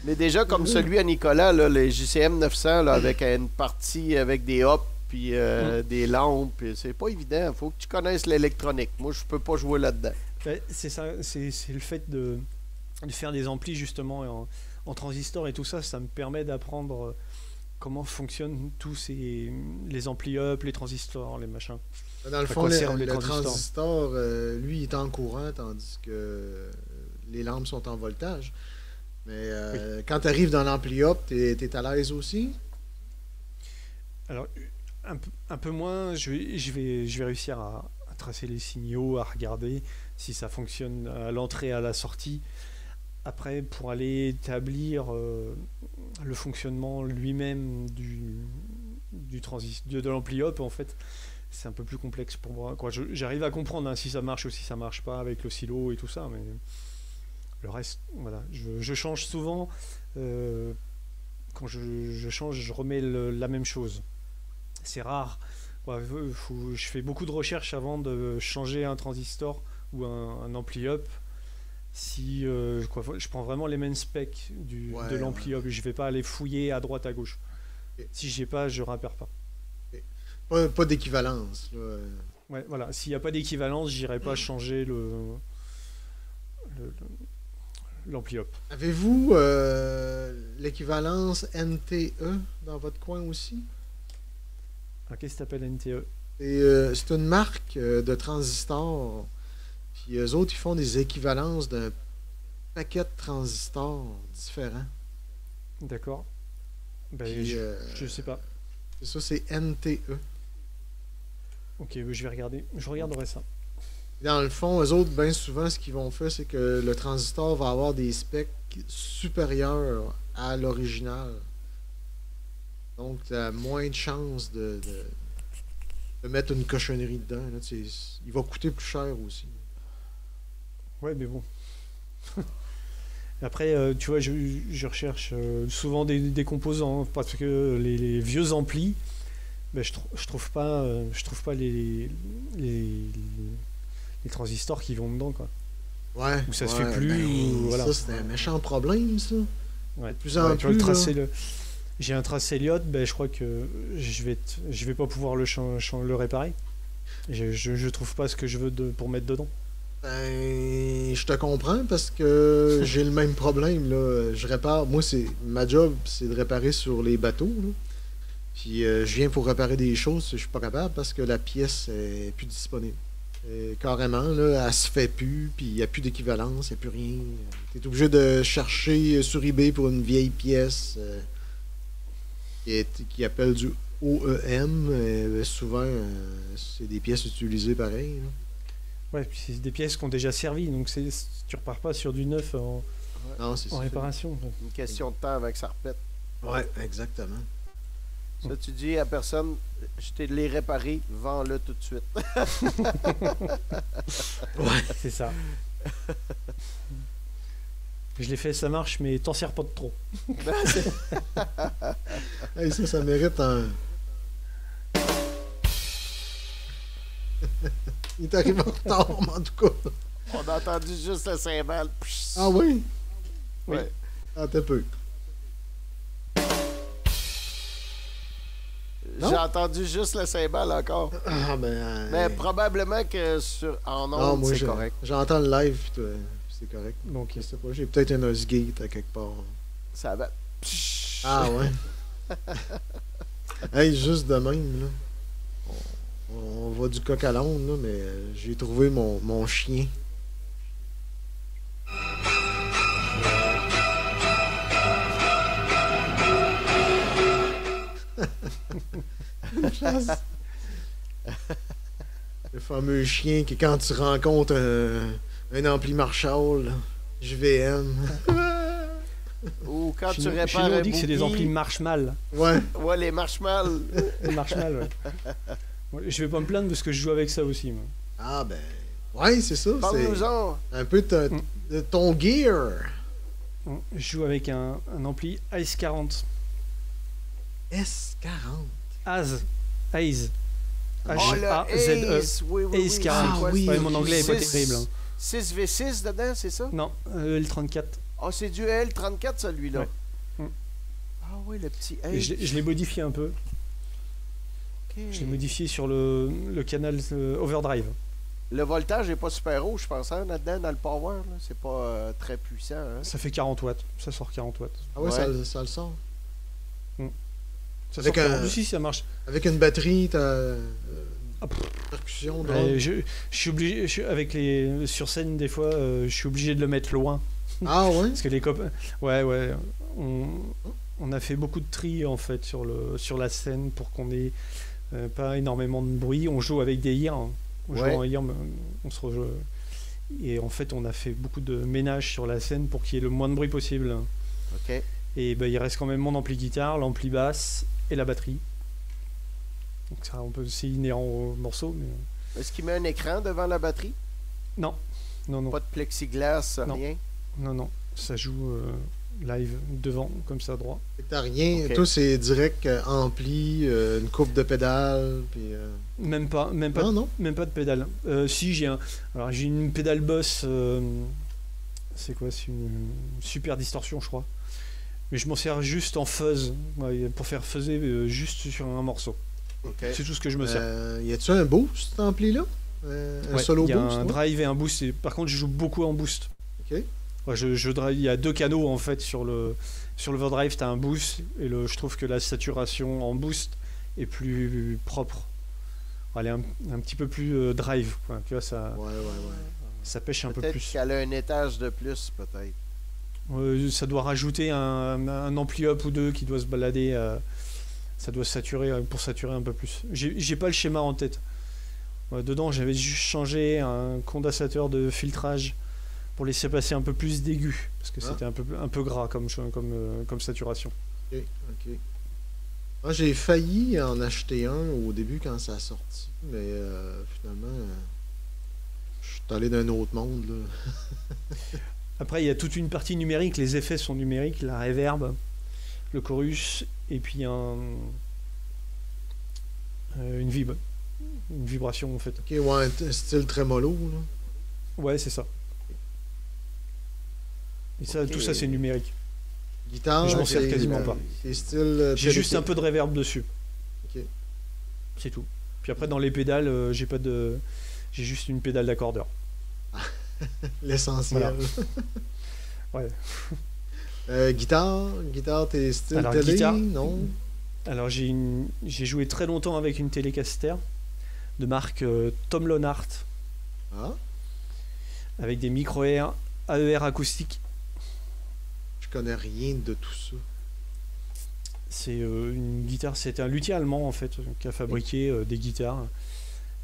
Mais déjà, comme celui à Nicolas, là, les JCM 900, là, avec une partie avec des hops puis des lampes, puis c'est pas évident. Faut que tu connaisses l'électronique. Moi, je peux pas jouer là-dedans. Ouais, c'est ça, c'est le fait de faire des amplis justement en transistor et tout ça, ça me permet d'apprendre comment fonctionnent tous les amplis up, les transistors, les machins. Dans le À fond, quoi le servent les transistor, lui, il est en courant, tandis que les lampes sont en voltage. Mais quand tu arrives dans l'ampli up, tu es à l'aise aussi? Alors un peu moins, je vais réussir à tracer les signaux, à regarder si ça fonctionne à l'entrée, à la sortie. Après, pour aller établir le fonctionnement lui-même de l'ampli up, en fait, c'est un peu plus complexe pour moi. Quoi, j'arrive à comprendre si ça marche ou si ça marche pas avec le silo et tout ça, mais le reste, voilà. Je change souvent. Quand je change, je remets la même chose. C'est rare. Ouais, je fais beaucoup de recherches avant de changer un transistor ou un ampli up. Si je prends vraiment les main specs de l'ampli up, je vais pas aller fouiller à droite à gauche. Okay. Si j'ai pas, je répare pas. Pas d'équivalence. Là. Ouais, voilà. S'il n'y a pas d'équivalence, j'irai pas changer l'ampli up. Avez-vous l'équivalence NTE dans votre coin aussi? Alors, qu'est-ce que t'appelles NTE? C'est une marque de transistors. Puis eux autres, ils font des équivalences d'un paquet de transistors différents. D'accord. Ben, Puis, je sais pas. c'est ça, c'est NTE. Ok, je vais regarder. Je regarderai ça. Dans le fond, eux autres, bien souvent, ce qu'ils vont faire, c'est que le transistor va avoir des specs supérieurs à l'original. Donc, tu as moins de chances de mettre une cochonnerie dedans. Là. Il va coûter plus cher aussi. Ouais, mais bon. Après, tu vois, je recherche souvent des composants parce que les vieux amplis, ben, je trouve pas les transistors qui vont dedans, quoi. Ouais. Ou ça se fait plus, ou voilà. Ça, c'est un méchant problème, ça. Ouais. De plus en Tu vois, plus. le tracé, là. j'ai un trace Elliott, ben, je crois que je vais pas pouvoir le réparer. Je trouve pas ce que je veux pour mettre dedans. Ben, je te comprends parce que j'ai le même problème. Là. Je répare. Moi, ma job, c'est de réparer sur les bateaux. Là. Puis je viens pour réparer des choses, je suis pas capable parce que la pièce est plus disponible. Carrément, là, elle se fait plus, puis il n'y a plus d'équivalence, il n'y a plus rien. Tu es obligé de chercher sur eBay pour une vieille pièce qui appelle du OEM. Souvent, c'est des pièces utilisées pareil. Là. Ouais, puis c'est des pièces qui ont déjà servi, donc tu repars pas sur du neuf Non, c'est en ça. réparation. Une question de temps avec ça repète. Ouais, exactement. Ça, tu dis à personne, je t'ai les réparé, vends-le tout de suite. Ouais. C'est ça. Je l'ai fait, ça marche, mais t'en sers pas de trop. Hey, ça mérite un. Il est arrivé en retard, mais en tout cas. On a entendu juste le cymbale. Ah oui? Ouais. Attends un peu. Non? J'ai entendu juste le cymbale encore. Ah, Mais probablement que en ondes, moi, c'est correct. j'entends le live, puis c'est correct. Donc, Je sais pas, j'ai peut-être un Osgate à quelque part. Ça va. Ah ouais? Hey, juste de même, là. On va du coq à l'âne, là, mais j'ai trouvé mon chien. Le fameux chien que quand tu rencontres un ampli Marshall, là, JVM. Ou quand tu chez nous, répares on un dit que c'est des bougie. amplis Marshmal. Ouais. Ouais, les marshmallows. Les Marshmal, ouais. Ouais, je vais pas me plaindre parce que je joue avec ça aussi, moi. Ah ben. Ouais, c'est ça. C'est Parle-nous-en. un peu de ton gear. Je joue avec un ampli Ice 40. S40. Az. Aze. Oh, le H-A-Z-E. Ace. Oui, oui, Ace oui. 40. C'est quoi, oui. c'est- Ouais, mon anglais est pas Six- terrible. Hein. 6v6 dedans, c'est ça? Non, L34. Ah, c'est du L34, celui-là. Ouais. Mm. Ah oui, le petit Et Ace. je l'ai modifié un peu. Ok. Je l'ai modifié sur le canal Overdrive. Le voltage n'est pas super haut, je pense, hein, là-dedans, dans le power. Là. C'est pas très puissant. Hein. Ça fait 40 watts. Ça sort 40 watts. Ah ouais, Ouais. ça le sort. Ça Avec sort un- 40. Si, ça marche. Avec une batterie, t'as. Ah, pff. Percussion, drone. Je suis obligé, avec sur scène, des fois, je suis obligé de le mettre loin. Ah ouais? Parce que les copains. Ouais. On a fait beaucoup de tri, en fait, sur la scène pour qu'on ait pas énormément de bruit. On joue avec des ears. On joue Ouais. en ear, on se rejoue. Et en fait, on a fait beaucoup de ménage sur la scène pour qu'il y ait le moins de bruit possible. OK. Et ben, il reste quand même mon ampli guitare, l'ampli basse et la batterie. Donc ça, c'est inhérent au morceau. Mais... Est-ce qu'il met un écran devant la batterie? Non. Pas de plexiglas, Non. rien? Non. Ça joue live devant, comme ça, droit. Fait que t'as rien. Ok. Toi, c'est direct ampli, une coupe de pédale, puis. Même pas Non. même pas de pédale. Si, j'ai une pédale Boss. C'est quoi? C'est une super distorsion, je crois. Mais je m'en sers juste en fuzz, ouais, pour faire fuzzer juste sur un morceau. OK. C'est tout ce que je me sers. Y a-tu un boost, cet ampli-là? Un Ouais, solo il y a boost? un ouais? drive et un boost. Et par contre, je joue beaucoup en boost. Ok. Ouais, il y a deux canaux en fait sur l'overdrive. T'as un boost et je trouve que la saturation en boost est plus propre. Elle est un petit peu plus drive. Quoi. Tu vois, Ouais. ça pêche un peu Peut-être plus. qu'elle a un étage de plus, peut-être. Ça doit rajouter un ampli up ou deux qui doit se balader. Ça doit saturer pour saturer un peu plus. J'ai pas le schéma en tête. Dedans, j'avais juste changé un condensateur de filtrage pour laisser passer un peu plus d'aigu parce que c'était un peu gras comme saturation. Ok. Moi, j'ai failli en acheter un au début quand ça a sorti, mais finalement, je suis allé d'un autre monde. Là. Après, il y a toute une partie numérique. Les effets sont numériques, la reverb, le chorus, et puis une vibration en fait. Ok, ouais, un style trémolo. Là. Ouais, c'est ça. Et ça, Ok. tout ça, c'est numérique. Guitare, Je m'en sers quasiment pas. C'est style. J'ai juste un peu de reverb dessus. Ok. C'est tout. Puis après, dans les pédales, j'ai juste une pédale d'accordeur. L'essentiel. Ouais. Guitare, t'es style Alors, télé, guitare- non? Alors, j'ai joué très longtemps avec une Telecaster de marque Tom Lonart Ah, avec des micro-air AER acoustiques. je connais rien de tout ça. C'est une guitare, c'était un luthier allemand en fait qui a fabriqué des guitares.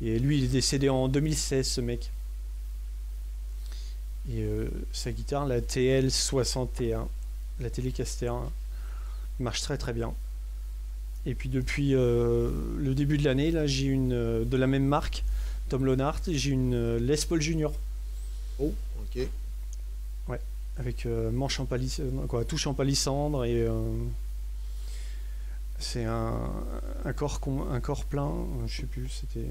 Et lui, il est décédé en 2016, ce mec. Et sa guitare, la TL61, la Telecaster, marche très très bien. Et puis depuis le début de l'année, là, j'ai une de la même marque, Tom Lonart, j'ai une Les Paul Junior Oh, ok. avec manche en touche en palissandre et c'est un corps plein, je sais plus, c'était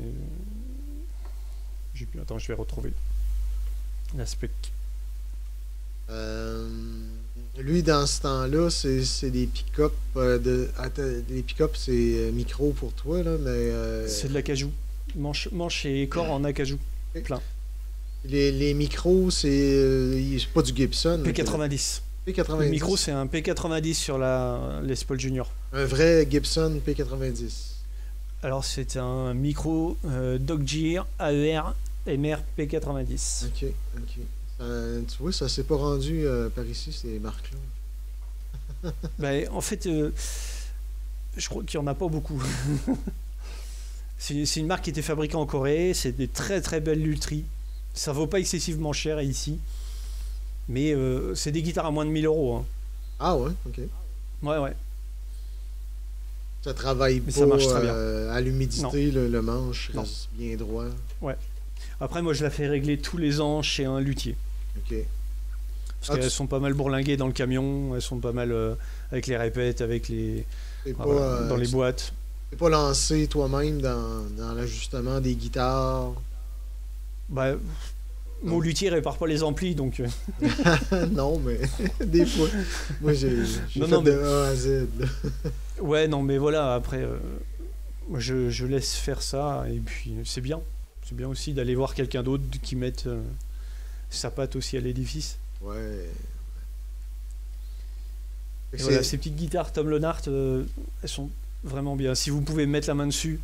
Attends, je vais retrouver la spec. Lui, dans ce temps-là, c'est des pick-up les pick-up, c'est micro pour toi, là, mais... C'est de l'acajou. Manche et corps en acajou. Plein. Les micros, c'est pas du Gibson. P90. P90. Le micro, c'est un P90 sur la Les Paul Junior. Un vrai Gibson P90. Alors, c'est un micro Dog Gear AER MR P90. Ok. Tu vois, ça s'est pas rendu par ici, ces marques-là. Ben, en fait, je crois qu'il n'y en a pas beaucoup. C'est une marque qui était fabriquée en Corée. C'est des très très belles lutteries. Ça vaut pas excessivement cher ici. Mais c'est des guitares à moins de 1000 €. Hein. Ah ouais, ok. Ouais. Ça travaille Mais pas ça marche très bien. à l'humidité, le manche Non. reste bien droit. Ouais. Après, moi, je la fais régler tous les ans chez un luthier. Ok. Parce qu'elles sont pas mal bourlinguées dans le camion. Elles sont pas mal avec les répètes, avec les... C'est pas, Voilà, dans les boîtes. t'es pas lancé toi-même dans l'ajustement des guitares. Bah, mon luthier répare pas les amplis, donc... Non, mais des fois. Moi, j'ai fait de A à Z. Là. Ouais, non, mais voilà, après, moi, je laisse faire ça, et puis c'est bien. C'est bien aussi d'aller voir quelqu'un d'autre qui mette sa patte aussi à l'édifice. Ouais. Et voilà, ces petites guitares Tom Leonhardt, elles sont vraiment bien. Si vous pouvez mettre la main dessus,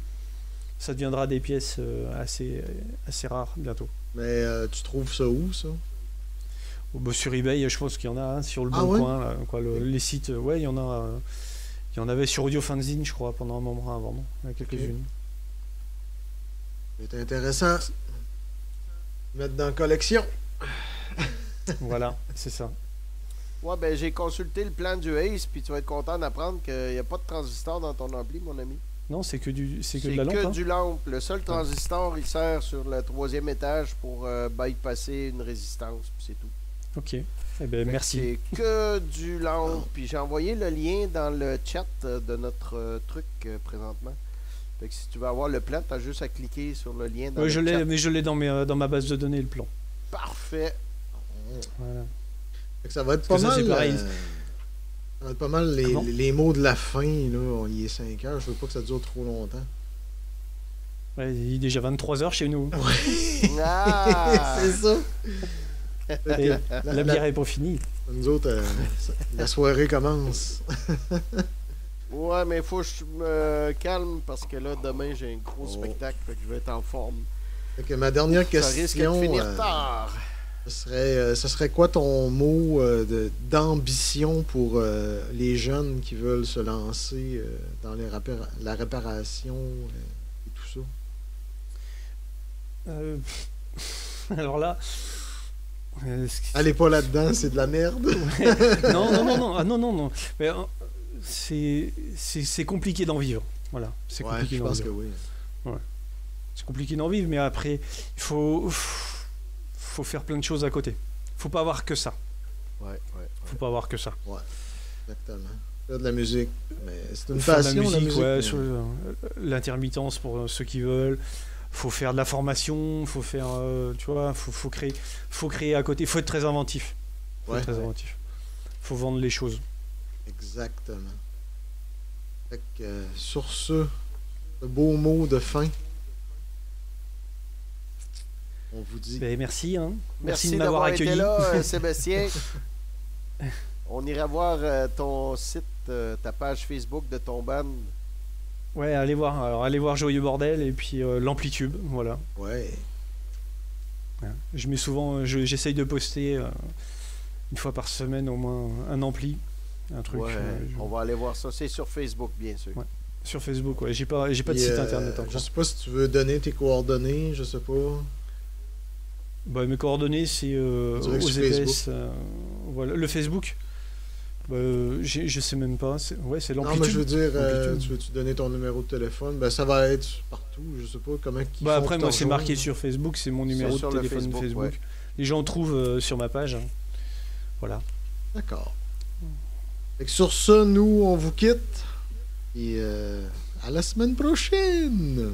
ça deviendra des pièces assez rares bientôt. Mais tu trouves ça où, ça? Bah, sur eBay, je pense qu'il y en a un, sur le bon ouais? coin, là, quoi, les sites, ouais, il y en a. Il y en avait sur Audio Fanzine, je crois, pendant un moment avant. Il y en a quelques-unes. C'est intéressant. Mettre dans la collection. Voilà, c'est ça. Ouais, ben j'ai consulté le plan du Ace, puis tu vas être content d'apprendre qu'il n'y a pas de transistor dans ton ampli, mon ami. Non, c'est que de C'est la lampe. que Hein? du lampe. Le seul transistor, il sert sur le 3e étage pour bypasser une résistance, puis c'est tout. Ok. Eh ben, merci. C'est que du lampe. Puis j'ai envoyé le lien dans le chat de notre truc présentement. Fait que si tu veux avoir le plan, t'as juste à cliquer sur le lien dans Ouais, le je chat. l'ai, mais je l'ai dans ma base de données, le plan. Parfait. Voilà. Fait que ça va être Parce pas que ça, mal. c'est pareil. Ça va être pas mal Ah bon? les mots de la fin, là. Il est 5 heures. Je veux pas que ça dure trop longtemps. Ouais, il est déjà 23h chez nous. Ah! C'est ça. Et la bière est pas finie. Nous autres, la soirée commence. Ouais, mais faut que je me calme parce que là, demain, j'ai un gros spectacle. Fait que je vais être en forme. Fait que ma dernière Ça risque de question, finir tard. ce serait quoi ton mot d'ambition pour les jeunes qui veulent se lancer dans la réparation et tout ça? Alors là... Allez pas là-dedans, c'est de la merde. Non. Ah, non. Mais, c'est compliqué d'en vivre. Voilà. C'est Ouais, compliqué je d'en pense vivre. que oui. C'est compliqué d'en vivre, mais après, il faut faire plein de choses à côté. Faut pas avoir que ça. Ouais. Faut pas avoir que ça. Exactement. Faire de la musique. Mais c'est une Faire de passion, la musique, ouais, mais- sur l'intermittence pour ceux qui veulent. Faut faire de la formation, faut faire, tu vois, faut créer à côté. Faut être très inventif. Faut vendre les choses. Exactement. Fait que, sur ce beau mot de fin, on vous dit Ben, merci, hein. Merci de m'avoir d'avoir été accueilli. là, Sébastien. On ira voir ton site, ta page Facebook de ton band. Ouais, allez voir Joyeux Bordel et puis l'Amplitube, voilà. ouais. Je mets souvent, j'essaye de poster une fois par semaine au moins un ampli, un truc. Ouais, on va aller voir ça. C'est sur Facebook, bien sûr. Ouais. Sur Facebook, ouais. J'ai pas de Puis, site internet encore. Je sais pas si tu veux donner tes coordonnées, je sais pas. Bah, mes coordonnées, c'est aux dirais que sur EBS. Voilà. Le Facebook, bah, je sais même pas. Ouais, c'est Non, l'Amplitude. mais je veux dire, L'Amplitude. tu veux-tu donner ton numéro de téléphone? Ben, ça va être partout, je sais pas comment. Bah, après, moi, c'est c'est marqué sur Facebook, c'est mon numéro de sur le téléphone Facebook, Facebook. ouais. Les gens trouvent sur ma page. Voilà. D'accord. Fait que sur ça, nous, on vous quitte. Et à la semaine prochaine!